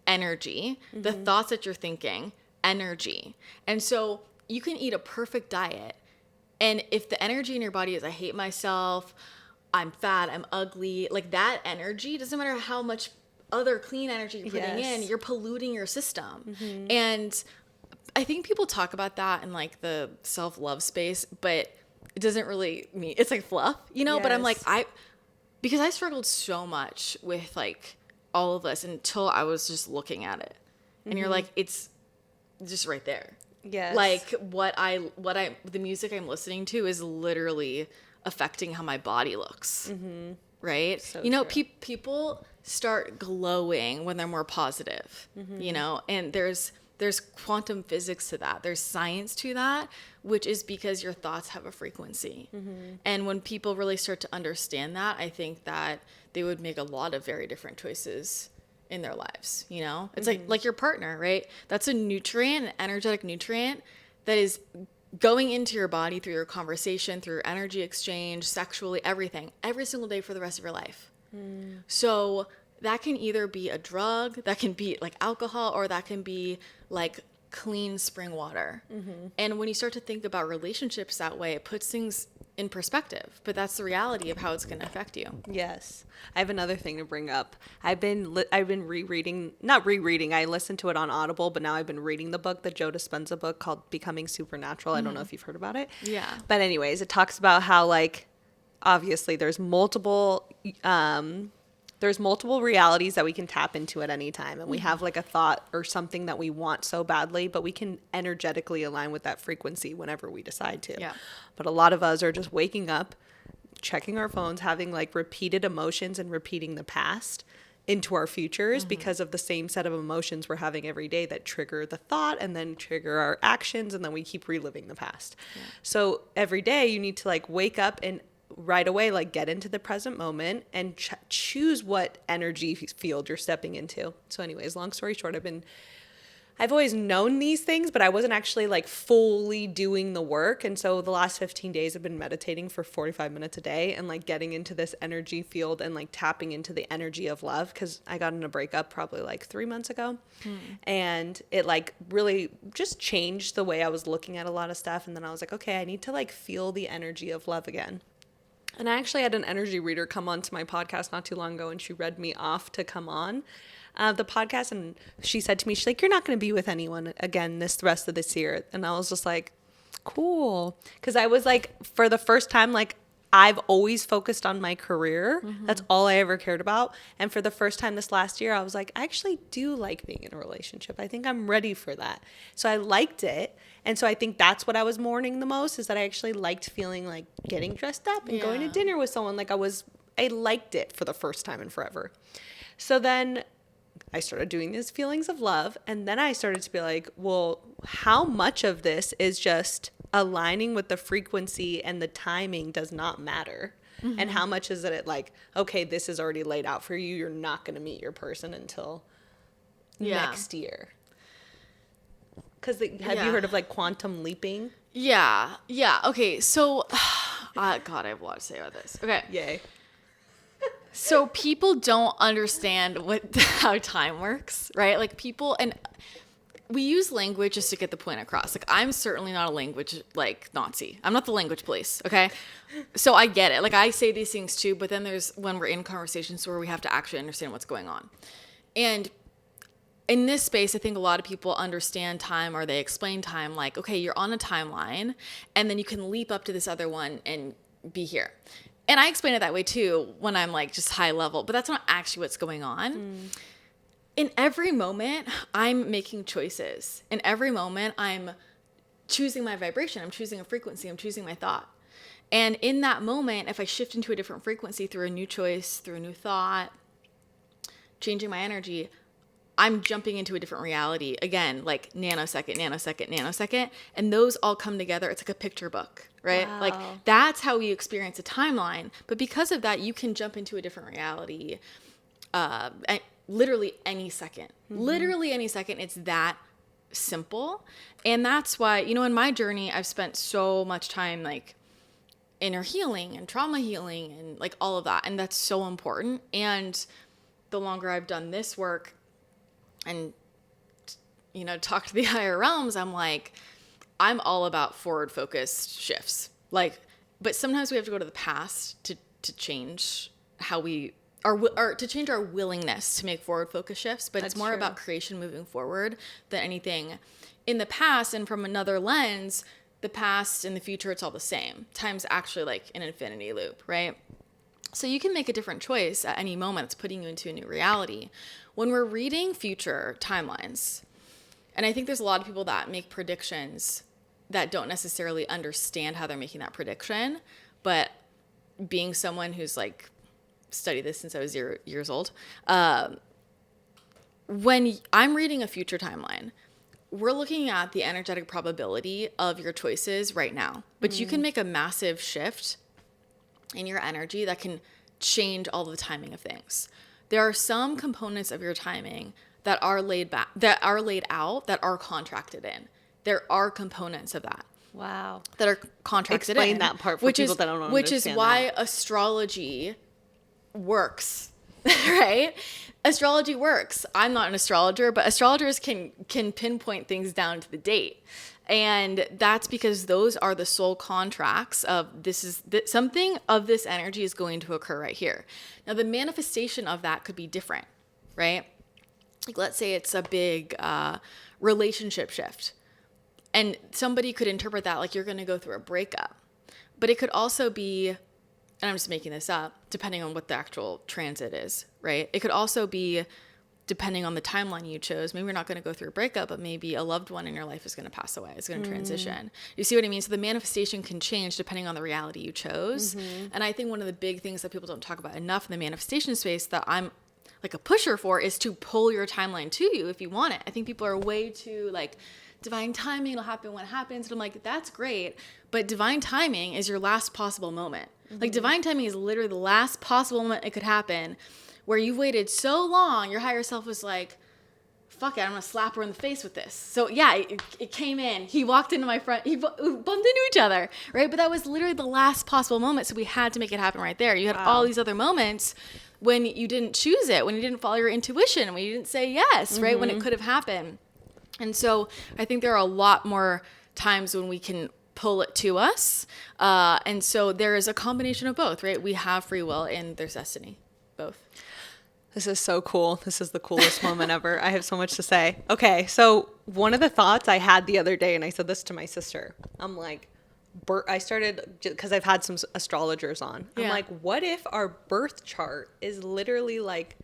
energy. The thoughts that you're thinking, energy. And so you can eat a perfect diet, and if the energy in your body is, I hate myself, I'm fat, I'm ugly, like, that energy, doesn't matter how much other clean energy you're putting in, you're polluting your system. And I think people talk about that in, like, the self-love space, but it doesn't really mean, it's like fluff, you know? But I'm like, because I struggled so much with, like, all of this until I was just looking at it. And you're like, it's just right there. Yes. Like, the music I'm listening to is literally affecting how my body looks. Right? So you know, true. People start glowing when they're more positive, you know, and there's quantum physics to that. There's science to that, which is because your thoughts have a frequency. And when people really start to understand that, I think that they would make a lot of very different choices in their lives, you know? It's like your partner, right? That's a nutrient, an energetic nutrient that is going into your body through your conversation, through your energy exchange, sexually, everything, every single day for the rest of your life. So that can either be a drug, that can be like alcohol, or that can be like clean spring water. And when you start to think about relationships that way, it puts things in perspective, but that's the reality of how it's going to affect you. Yes. I have another thing to bring up. I've been not rereading. I listened to it on Audible, but now I've been reading the book, the Joe Dispenza book called Becoming Supernatural. I don't know if you've heard about it. Yeah. But anyways, it talks about how, like, obviously there's multiple realities that we can tap into at any time. And we have like a thought or something that we want so badly, but we can energetically align with that frequency whenever we decide to. Yeah. But a lot of us are just waking up, checking our phones, having like repeated emotions and repeating the past into our futures because of the same set of emotions we're having every day that trigger the thought and then trigger our actions. And then we keep reliving the past. Yeah. So every day you need to like wake up and right away, like get into the present moment and choose what energy field you're stepping into. So anyways, long story short, I've always known these things, but I wasn't actually like fully doing the work. And so the last 15 days I've been meditating for 45 minutes a day and like getting into this energy field and like tapping into the energy of love. Cause I got in a breakup probably like 3 months ago and it like really just changed the way I was looking at a lot of stuff. And then I was like, okay, I need to like feel the energy of love again. And I actually had an energy reader come on to my podcast not too long ago, and she read me off to come on the podcast. And she said to me, she's like, you're not going to be with anyone again the rest of this year. And I was just like, cool. Because I was like, for the first time, like, I've always focused on my career. That's all I ever cared about. And for the first time this last year, I was like, I actually do like being in a relationship. I think I'm ready for that. So I liked it. And so I think that's what I was mourning the most, is that I actually liked feeling like getting dressed up and going to dinner with someone. Like I liked it for the first time in forever. So then I started doing these feelings of love. And then I started to be like, well, how much of this is just aligning with the frequency and the timing does not matter? And how much is it like, okay, this is already laid out for you. You're not going to meet your person until next year. Because have you heard of like quantum leaping? Yeah. Okay. So, God, I have a lot to say about this. Okay. Yay. So people don't understand how time works, right? Like people, and we use language just to get the point across. Like, I'm certainly not a language, like, Nazi. I'm not the language police, okay? So I get it. Like, I say these things too, but then there's when we're in conversations where we have to actually understand what's going on. And in this space, I think a lot of people understand time, or they explain time like, okay, you're on a timeline, and then you can leap up to this other one and be here. And I explain it that way too when I'm like just high level, but that's not actually what's going on. In every moment, I'm making choices. In every moment, I'm choosing my vibration. I'm choosing a frequency. I'm choosing my thought. And in that moment, if I shift into a different frequency through a new choice, through a new thought, changing my energy, I'm jumping into a different reality. Again, like nanosecond, nanosecond, nanosecond. And those all come together. It's like a picture book, right? Wow. Like that's how we experience a timeline. But because of that, you can jump into a different reality literally any second. Literally any second. It's that simple. And that's why, you know, in my journey, I've spent so much time like inner healing and trauma healing and like all of that. And that's so important. And the longer I've done this work and, you know, talk to the higher realms, I'm like, I'm all about forward focused shifts. Like, but sometimes we have to go to the past to change how we or to change our willingness to make forward focus shifts, but it's more about creation moving forward than anything in the past. And from another lens, the past and the future, it's all the same. Time's actually like an infinity loop, right? So you can make a different choice at any moment. It's putting you into a new reality. When we're reading future timelines, and I think there's a lot of people that make predictions that don't necessarily understand how they're making that prediction, but being someone who's like studied this since I was 0 years old, when I'm reading a future timeline, we're looking at the energetic probability of your choices right now, but you can make a massive shift in your energy that can change all the timing of things. There are some components of your timing that are laid out, that are contracted in. There are components of that. Wow. That are contracted in. Explain that part for people that don't understand. Which is why astrology works, right? Astrology works. I'm not an astrologer, but astrologers can pinpoint things down to the date. And that's because those are the soul contracts of something of this energy is going to occur right here. Now, the manifestation of that could be different, right? Like, let's say it's a big relationship shift. And somebody could interpret that like you're going to go through a breakup. But it could also be, and I'm just making this up, depending on what the actual transit is, right? It could also be depending on the timeline you chose. Maybe you're not going to go through a breakup, but maybe a loved one in your life is going to pass away. It's going to transition. You see what I mean? So the manifestation can change depending on the reality you chose. And I think one of the big things that people don't talk about enough in the manifestation space that I'm like a pusher for is to pull your timeline to you if you want it. I think people are way too like, divine timing, it'll happen when it happens. And I'm like, that's great. But divine timing is your last possible moment. Like, divine timing is literally the last possible moment it could happen, where you've waited so long, your higher self was like, fuck it, I'm going to slap her in the face with this. So yeah, it came in. He walked into my front. We bumped into each other, right? But that was literally the last possible moment. So we had to make it happen right there. You had all these other moments when you didn't choose it, when you didn't follow your intuition, when you didn't say yes, right? When it could have happened. And so I think there are a lot more times when we can pull it to us. And so there is a combination of both, right? We have free will and there's destiny, both. This is so cool. This is the coolest moment ever. I have so much to say. Okay, so one of the thoughts I had the other day, and I said this to my sister, I'm like, I started, because I've had some astrologers on. I'm like, what if our birth chart is literally like,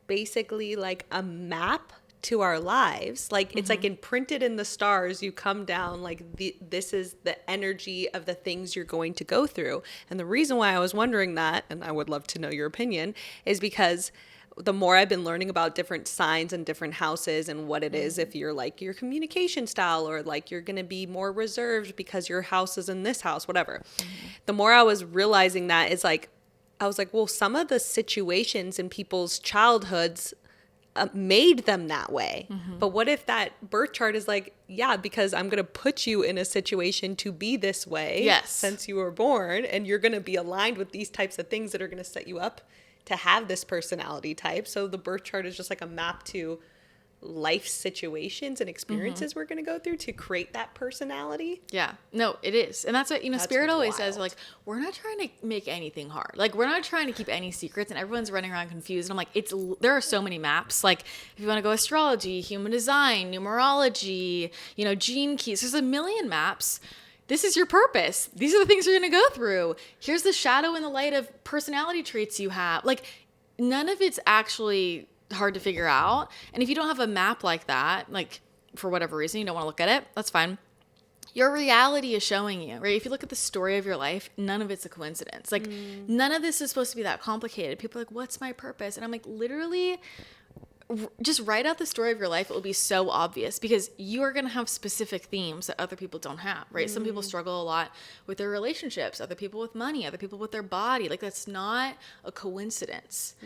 basically like a map to our lives? Like, it's like imprinted in the stars. You come down, like, this is the energy of the things you're going to go through. And the reason why I was wondering that, and I would love to know your opinion, is because the more I've been learning about different signs and different houses and what it is, if you're like your communication style, or like you're going to be more reserved because your house is in this house, whatever. The more I was realizing that, it's like, I was like, well, some of the situations in people's childhoods made them that way. But what if that birth chart is like, yeah, because I'm going to put you in a situation to be this way since you were born, and you're going to be aligned with these types of things that are going to set you up to have this personality type. So the birth chart is just like a map to life situations and experiences we're going to go through to create that personality. Yeah, no, it is. And that's what, that's Spirit always says, like, we're not trying to make anything hard. Like, we're not trying to keep any secrets, and everyone's running around confused. And I'm like, there are so many maps. Like, if you want to go astrology, human design, numerology, gene keys, there's a million maps. This is your purpose. These are the things you're going to go through. Here's the shadow and the light of personality traits you have. Like, none of it's actually hard to figure out. And if you don't have a map like that, like, for whatever reason you don't want to look at it, that's fine. Your reality is showing you, right? If you look at the story of your life, none of it's a coincidence. Like, none of this is supposed to be that complicated. People are like, what's my purpose? And I'm like, literally, just write out the story of your life. It will be so obvious, because you are going to have specific themes that other people don't have, right? Some people struggle a lot with their relationships, other people with money, other people with their body. Like, that's not a coincidence.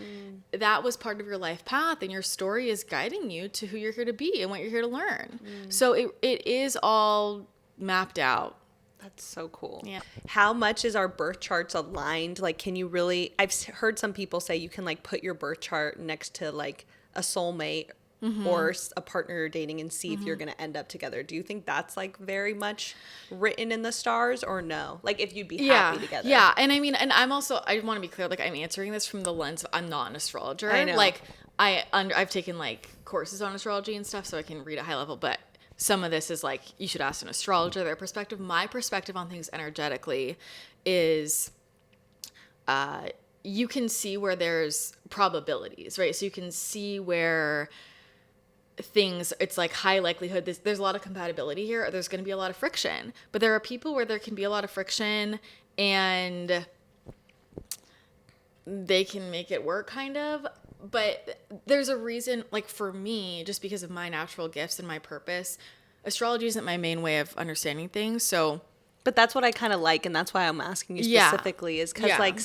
That was part of your life path, and your story is guiding you to who you're here to be and what you're here to learn. So it is all mapped out. That's so cool. Yeah. How much is our birth charts aligned? Like, can you really, I've heard some people say you can like put your birth chart next to like a soulmate or a partner you're dating and see if you're going to end up together. Do you think that's like very much written in the stars, or no? Like, if you'd be happy together. Yeah. And I mean, and I'm also, I want to be clear, like, I'm answering this from the lens of, I'm not an astrologer. I know. Like, I've taken like courses on astrology and stuff, so I can read at high level, but some of this is like, you should ask an astrologer their perspective. My perspective on things energetically is, you can see where there's probabilities, right? So you can see where things, it's like high likelihood, there's a lot of compatibility here, or there's going to be a lot of friction. But there are people where there can be a lot of friction and they can make it work, kind of. But there's a reason, like, for me, just because of my natural gifts and my purpose, astrology isn't my main way of understanding things. So, but that's what I kind of like, and that's why I'm asking you specifically, is because like,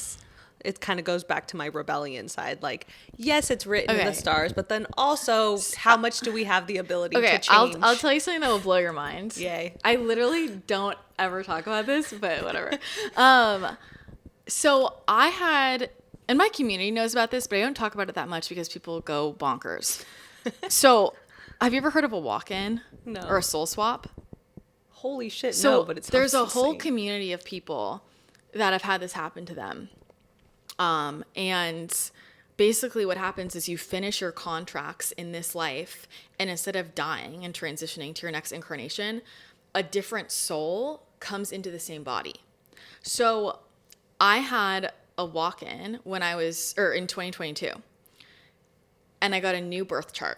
it kind of goes back to my rebellion side. Like, yes, it's written in the stars, but then also, how much do we have the ability to change? I'll tell you something that will blow your mind. Yay. I literally don't ever talk about this, but whatever. So I had, and my community knows about this, but I don't talk about it that much because people go bonkers. So have you ever heard of a walk-in? No. Or a soul swap? holy shit, So no, but it's there's a whole insane. community of people that have had this happen to them. And basically what happens is you finish your contracts in this life, and instead of dying and transitioning to your next incarnation, a different soul comes into the same body. So I had a walk-in in 2022, and I got a new birth chart.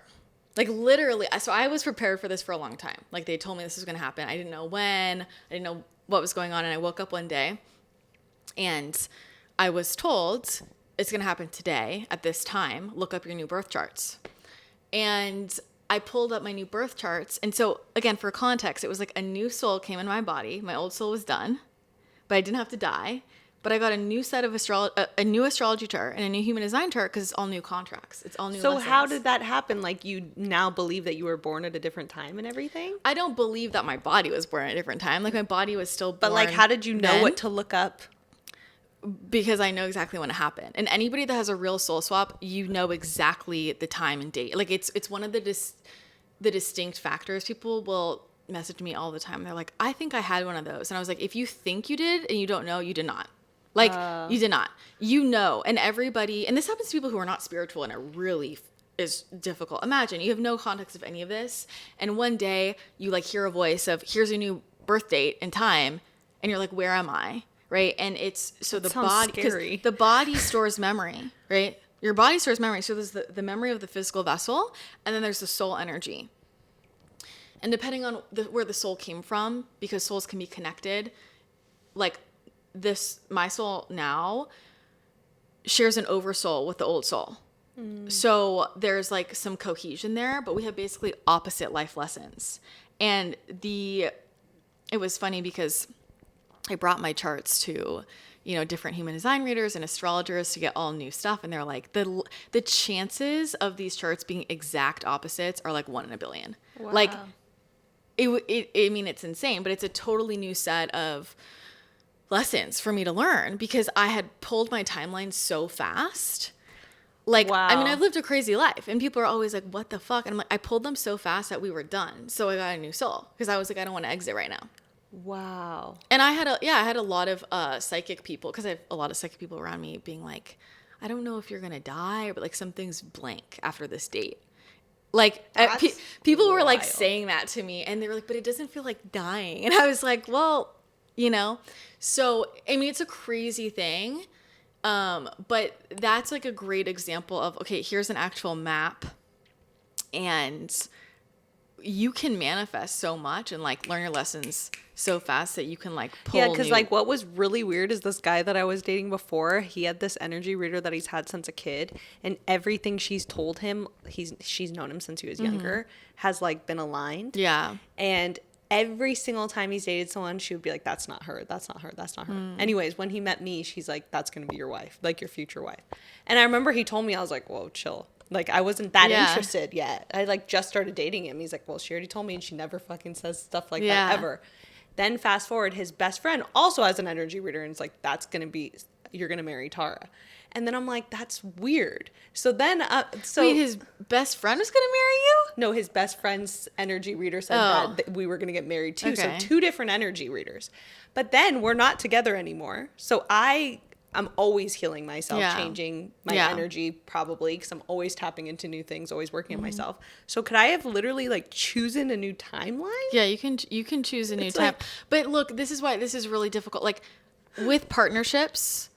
Like literally, so I was prepared for this for a long time. Like they told me this was going to happen. I didn't know when, I didn't know what was going on. And I woke up one day and I was told it's going to happen today at this time. Look up your new birth charts. And I pulled up my new birth charts. And so again, for context, it was like a new soul came in my body. My old soul was done, but I didn't have to die. But I got a new set of a new astrology chart and a new human design chart because it's all new contracts. It's all new So lessons. how did that happen? Like you now believe that you were born at a different time and everything? I don't believe that my body was born at a different time. Like my body was still born. But like, how did you know then, what to look up? Because I know exactly when it happened. And anybody that has a real soul swap, you know exactly the time and date. Like it's one of the distinct factors. People will message me all the time. They're like, I think I had one of those. And I was like, if you think you did and you don't know, you did not. Like, you did not. You know, and everybody, and this happens to people who are not spiritual, and it really is difficult. Imagine you have no context of any of this, and one day you like hear a voice of, here's your new birth date and time, and you're like, where am I? Right? And it's, so the body, because the body stores memory, right? Your body stores memory. So there's the memory of the physical vessel, and then there's the soul energy. And depending on where the soul came from, because souls can be connected, like, my soul now shares an oversoul with the old soul. So there's like some cohesion there, but we have basically opposite life lessons. And it was funny because I brought my charts to, different human design readers and astrologers to get all new stuff. And they're like, the chances of these charts being exact opposites are like 1 in a billion. Wow. Like it's insane, but it's a totally new set of lessons for me to learn because I had pulled my timeline so fast. Like, wow. I mean, I've lived a crazy life and people are always like, what the fuck? And I'm like, I pulled them so fast that we were done. So I got a new soul because I was like, I don't want to exit right now. Wow. And I had a lot of psychic people, because I have a lot of psychic people around me being like, I don't know if you're going to die, but like something's blank after this date. Like people were like saying that to me and they were like, but it doesn't feel like dying. And I was like, well, so, I mean, it's a crazy thing. But that's like a great example of, okay, here's an actual map and you can manifest so much and like learn your lessons so fast that you can like pull. Yeah, because like what was really weird is this guy that I was dating before, he had this energy reader that he's had since a kid, and everything she's told him, she's known him since he was younger, has like been aligned. Yeah. And every single time he's dated someone, she would be like, that's not her, that's not her, that's not her. Anyways, when he met me, she's like, that's going to be your wife, like your future wife. And I remember he told me, I was like, whoa, chill. Like, I wasn't that interested yet. I like just started dating him. He's like, well, she already told me, and she never fucking says stuff like that ever. Then fast forward, his best friend also has an energy reader, and it's like, you're going to marry Tara. And then I'm like, that's weird. So then, wait, his best friend was going to marry you? No, his best friend's energy reader said that we were going to get married too. Okay. So 2 different energy readers. But then we're not together anymore. So I'm always healing myself, changing my energy probably, because I'm always tapping into new things, always working on myself. So could I have literally like chosen a new timeline? Yeah, you can choose a new time. But look, this is why this is really difficult. Like with partnerships,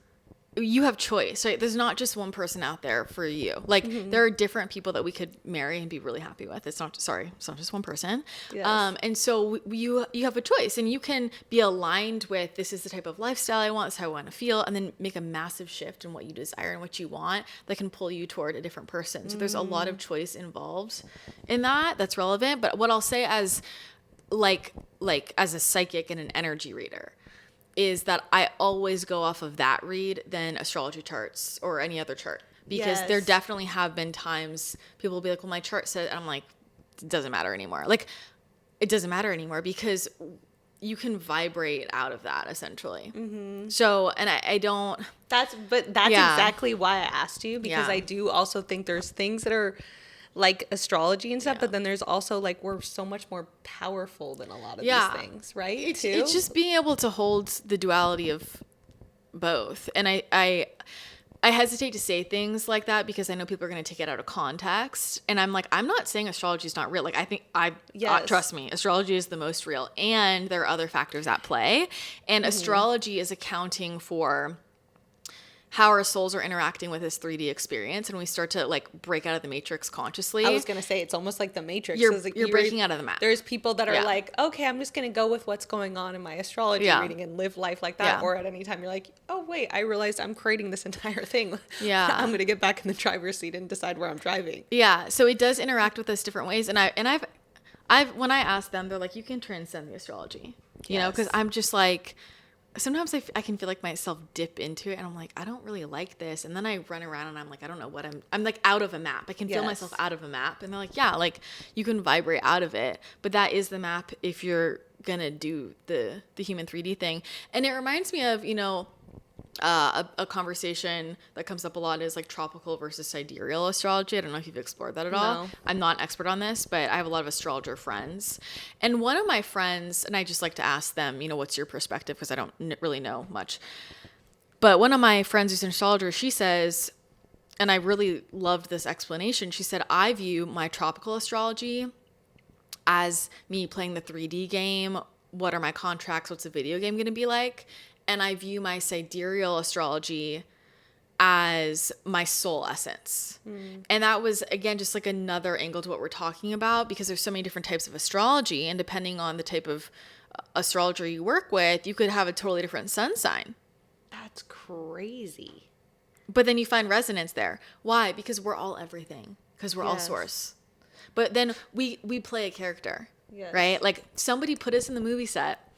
you have choice, right? There's not just one person out there for you. Like there are different people that we could marry and be really happy with. It's not just one person. Yes. And so you have a choice, and you can be aligned with, this is the type of lifestyle I want, this is how I want to feel, and then make a massive shift in what you desire and what you want that can pull you toward a different person. So there's a lot of choice involved in that. That's relevant. But what I'll say as as a psychic and an energy reader is that I always go off of that read than astrology charts or any other chart, because there definitely have been times people will be like, well, my chart said, and I'm like, it doesn't matter anymore. Like, it doesn't matter anymore because you can vibrate out of that essentially. So, and I don't. That's exactly why I asked you, because I do also think there's things that are like astrology and stuff, Yeah. but then there's also like we're so much more powerful than a lot of Yeah. these things, right? It's just being able to hold the duality of both. And I hesitate to say things like that because I know people are going to take it out of context. And I'm like, I'm not saying astrology is not real. Like, I think Yes. trust me, astrology is the most real. And there are other factors at play. And astrology is accounting for how our souls are interacting with this 3D experience. And we start to like break out of the matrix consciously. I was going to say, it's almost like the Matrix. You're breaking out of the map. There's people that are Yeah. like, okay, I'm just going to go with what's going on in my astrology Yeah. reading and live life like that. Yeah. Or at any time you're like, oh, wait, I realized I'm creating this entire thing. Yeah. I'm going to get back in the driver's seat and decide where I'm driving. Yeah. So it does interact with us different ways. And I've when I ask them, they're like, you can transcend the astrology, you know, because Yes. I'm just like, sometimes I can feel like myself dip into it and I'm like, I don't really like this. And then I run around and I'm like, I don't know what I'm like out of a map. I can feel Yes. myself out of a map. And they're like, yeah, like you can vibrate out of it. But that is the map if you're going to do the human 3D thing. And it reminds me of, you know, a conversation that comes up a lot is like tropical versus sidereal astrology. I don't know if you've explored that at all. No. I'm not an expert on this, but I have a lot of astrologer friends. And one of my friends, and I just like to ask them, you know, what's your perspective? Because I don't really know much. But one of my friends who's an astrologer, she says, and I really loved this explanation. She said, I view my tropical astrology as me playing the 3D game. What are my contracts? What's the video game going to be like? And I view my sidereal astrology as my soul essence. And that was, again, just like another angle to what we're talking about, because there's so many different types of astrology. And depending on the type of astrologer you work with, you could have a totally different sun sign. That's crazy. But then you find resonance there. Why? Because we're all everything. Because we're all Yes. source. But then we play a character, Yes. right? Like somebody put us in the movie set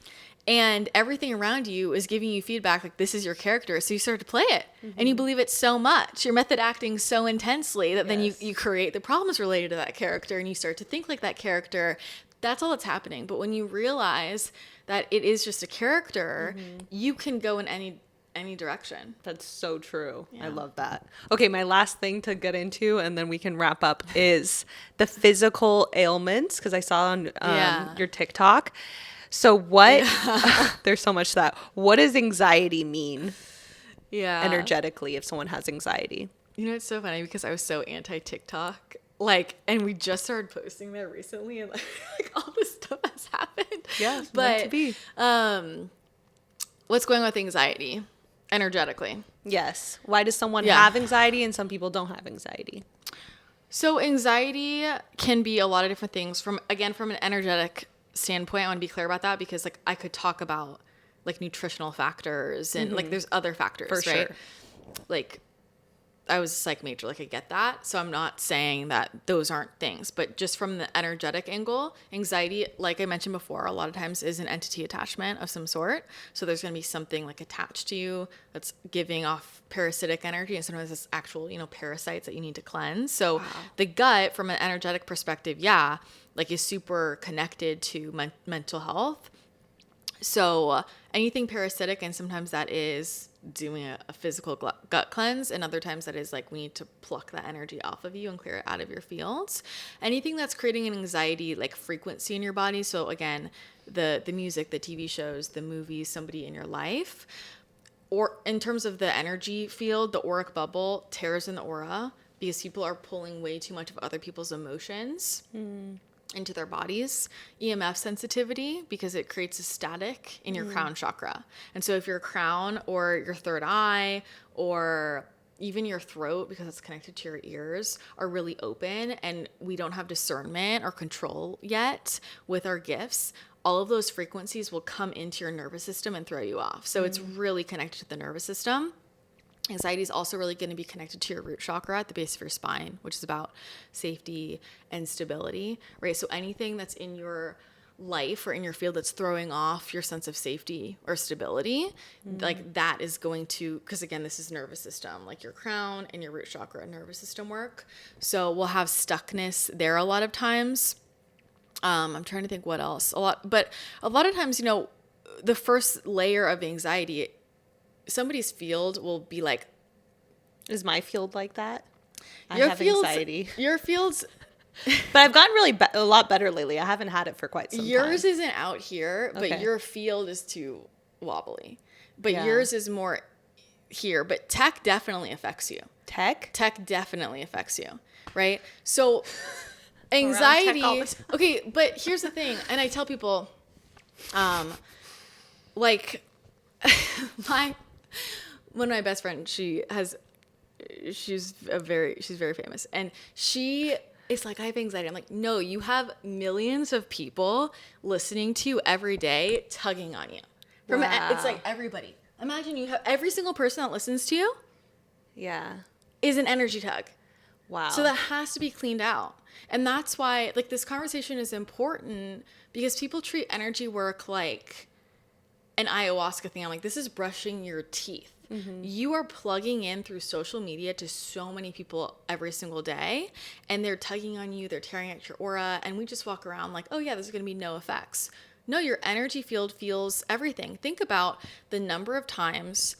and everything around you is giving you feedback like this is your character. So you start to play it and you believe it so much. You're method acting so intensely that then Yes. you create the problems related to that character and you start to think like that character. That's all that's happening. But when you realize that it is just a character, you can go in any direction. That's so true. I Yeah. love that. Okay, my last thing to get into, and then we can wrap up, is the physical ailments, because I saw on Yeah. your TikTok. So what, there's so much to that. What does anxiety mean Yeah. energetically if someone has anxiety? You know, it's so funny because I was so anti-TikTok. Like, and we just started posting there recently and like all this stuff has happened. Yeah, it's but meant to be. What's going on with anxiety energetically? Yes. Why does someone Yeah. have anxiety and some people don't have anxiety? So anxiety can be a lot of different things from an energetic standpoint. I want to be clear about that because like I could talk about like nutritional factors and like there's other factors, For right? sure. Like I was a psych major, like I get that. So I'm not saying that those aren't things, but just from the energetic angle, anxiety, like I mentioned before, a lot of times is an entity attachment of some sort. So there's going to be something like attached to you that's giving off parasitic energy. And sometimes it's actual, you know, parasites that you need to cleanse. So the gut from an energetic perspective, yeah, like is super connected to mental health. So anything parasitic, and sometimes that is doing a physical gut cleanse, and other times that is like we need to pluck that energy off of you and clear it out of your fields. Anything that's creating an anxiety like frequency in your body. So again, the music, the TV shows, the movies, somebody in your life, or in terms of the energy field, the auric bubble tears in the aura because people are pulling way too much of other people's emotions into their bodies. EMF sensitivity, because it creates a static in your crown chakra. And so if your crown or your third eye or even your throat, because it's connected to your ears, are really open and we don't have discernment or control yet with our gifts, all of those frequencies will come into your nervous system and throw you off. So it's really connected to the nervous system. Anxiety is also really going to be connected to your root chakra at the base of your spine, which is about safety and stability, right? So anything that's in your life or in your field that's throwing off your sense of safety or stability, like that is going to, because again, this is nervous system, like your crown and your root chakra nervous system work. So we'll have stuckness there a lot of times. I'm trying to think what else. But a lot of times, you know, the first layer of anxiety, somebody's field will be like, Is my field like that? I your have fields, anxiety. Your fields But I've gotten really a lot better lately. I haven't had it for quite some time. Yours isn't out here, but Okay. your field is too wobbly. But Yeah. yours is more here. But tech definitely affects you. Tech? Tech definitely affects you, right? So tech all anxiety. the time. Okay, but here's the thing, and I tell people, like one of my best friends, she's very famous, and she is like, I have anxiety. I'm like, no, you have millions of people listening to you every day, tugging on you. Wow. It's like everybody. Imagine you have every single person that listens to you Yeah. is an energy tug. Wow. So that has to be cleaned out. And that's why, like, this conversation is important, because people treat energy work like an ayahuasca thing. I'm like, this is brushing your teeth. You are plugging in through social media to so many people every single day, and they're tugging on you, they're tearing at your aura, and we just walk around like, oh yeah, there's going to be no effects. No, your energy field feels everything. Think about the number of times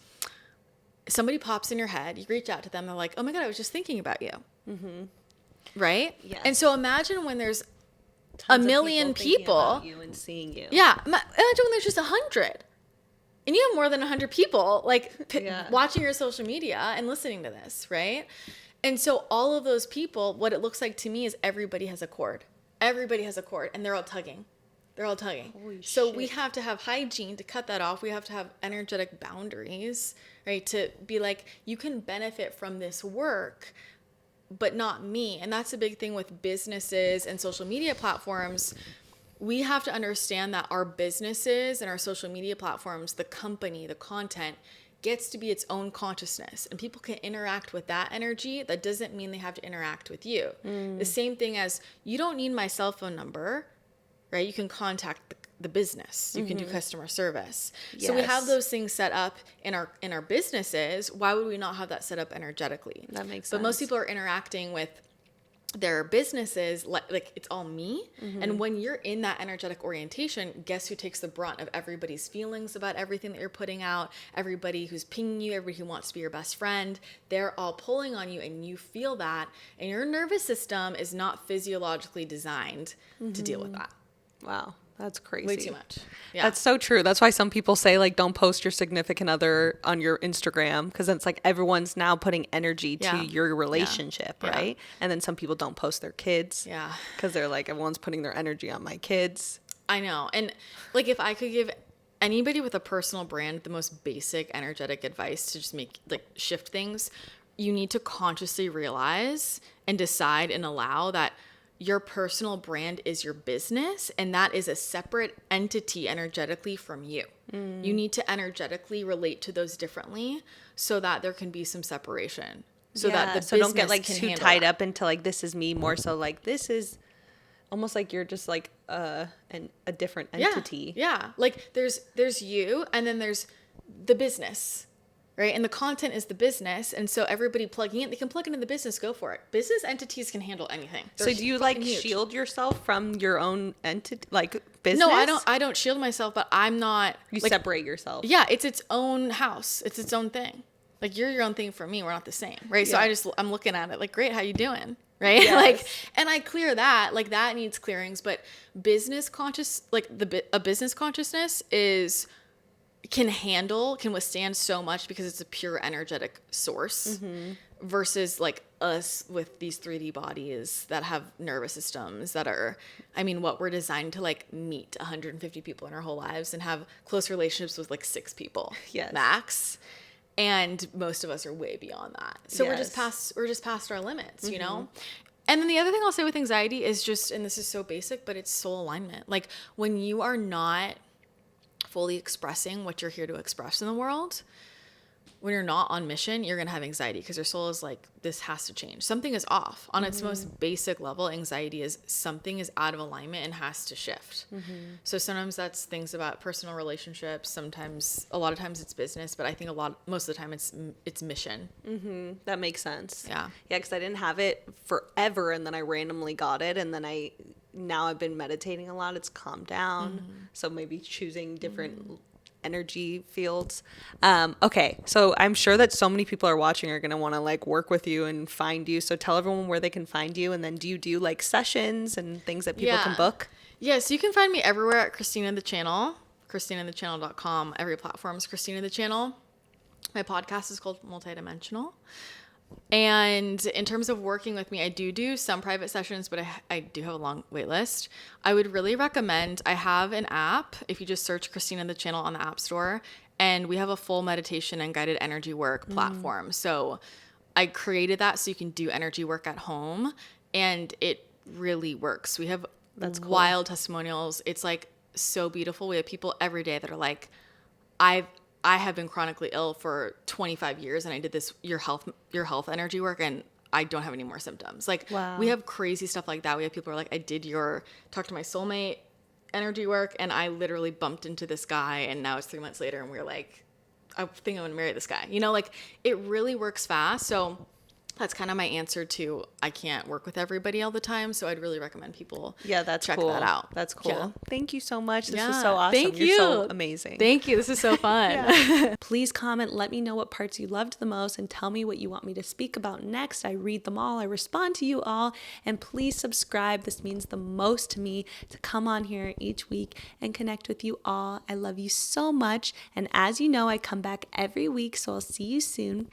somebody pops in your head, you reach out to them, they're like, oh my God, I was just thinking about you. Right? Yes. And so imagine when there's Tons of million thinking people. about you and seeing you. Yeah. Imagine when there's just 100. And you have more than 100 people like Yeah. watching your social media and listening to this, right? And so all of those people, what it looks like to me is everybody has a cord. Everybody has a cord, and they're all tugging. They're all tugging. Holy so shit. we have to have hygiene to cut that off. We have to have energetic boundaries, right? To be like, you can benefit from this work, but not me. And that's a big thing with businesses and social media platforms. We have to understand that our businesses and our social media platforms, the company, the content, gets to be its own consciousness, and people can interact with that energy. That doesn't mean they have to interact with you. The same thing as, you don't need my cell phone number, right? You can contact the business. You can do customer service. So we have Yes. those things set up in our businesses. Why would we not have that set up energetically? That makes But most sense. people are interacting with their businesses like it's all me. And when you're in that energetic orientation, guess who takes the brunt of everybody's feelings about everything that you're putting out? Everybody who's pinging you, everybody who wants to be your best friend, they're all pulling on you, and you feel that, and your nervous system is not physiologically designed to deal with that. Wow. That's crazy. Way too much. Yeah. That's so true. That's why some people say, like, don't post your significant other on your Instagram, because it's like everyone's now putting energy to Yeah. your relationship, Yeah. right? And then some people don't post their kids. Yeah. Because they're like, everyone's putting their energy on my kids. I know. And like, if I could give anybody with a personal brand the most basic energetic advice to just make, like, shift things, you need to consciously realize and decide and allow that your personal brand is your business, and that is a separate entity energetically from you. You need to energetically relate to those differently so that there can be some separation. So that the so don't get business like can too handle tied that. up into like, this is me, more so like, this is almost like you're just like a different entity. Yeah. Like there's you, and then there's the business, right? And the content is the business. And so everybody plugging in, they can plug into the business, go for it. Business entities can handle anything. So They're do you like fucking huge. shield yourself from your own entity, like business? No, I don't shield myself, but I'm not. You like, separate yourself. Yeah, it's its own house. It's its own thing. Like, you're your own thing for me. We're not the same, right? So Yeah. I'm looking at it like, great, how you doing? Right? Yes. Like, and I clear that. Like, that needs clearings. But business conscious, like a business consciousness can withstand so much because it's a pure energetic source versus like us with these 3D bodies that have nervous systems that are, I mean, what we're designed to like meet 150 people in our whole lives and have close relationships with like 6 people Yes. max. And most of us are way beyond that. So we're just Yes. past our limits, you know? And then the other thing I'll say with anxiety is just, and this is so basic, but it's soul alignment. Like, when you are not fully expressing what you're here to express in the world, when you're not on mission, you're going to have anxiety because your soul is like, this has to change. Something is off. On its most basic level, anxiety is something is out of alignment and has to shift. So sometimes that's things about personal relationships. A lot of times it's business, but I think most of the time it's mission. That makes sense. Yeah. Yeah, because I didn't have it forever, and then I randomly got it, and then now I've been meditating a lot. It's calmed down. So maybe choosing different energy fields. Okay, so I'm sure that so many people are watching are going to want to like work with you and find you. So tell everyone where they can find you, and then do you do like sessions and things that people can book? Yeah, so you can find me everywhere at Christina the Channel, ChristinaTheChannel.com. Every platform is Christina the Channel. My podcast is called Multidimensional. And in terms of working with me, I do some private sessions, but I do have a long wait list. I would really recommend, I have an app. If you just search Christina the Channel on the App Store, and we have a full meditation and guided energy work platform. So I created that so you can do energy work at home, and it really works. We have wild testimonials. It's like so beautiful. We have people every day that are like, I have been chronically ill for 25 years, and I did this your health energy work, and I don't have any more symptoms. Like, we have crazy stuff like that. We have people who are like, I did talk to my soulmate energy work, and I literally bumped into this guy, and now it's 3 months later, and we're like, I think I'm gonna marry this guy. You know, like, it really works fast. So that's kind of my answer to, I can't work with everybody all the time, so I'd really recommend people check that out. That's cool. Yeah. Thank you so much. This was so awesome. Thank you. You're so amazing. Thank you. This is so fun. Please comment. Let me know what parts you loved the most, and tell me what you want me to speak about next. I read them all. I respond to you all. And please subscribe. This means the most to me to come on here each week and connect with you all. I love you so much. And as you know, I come back every week, so I'll see you soon.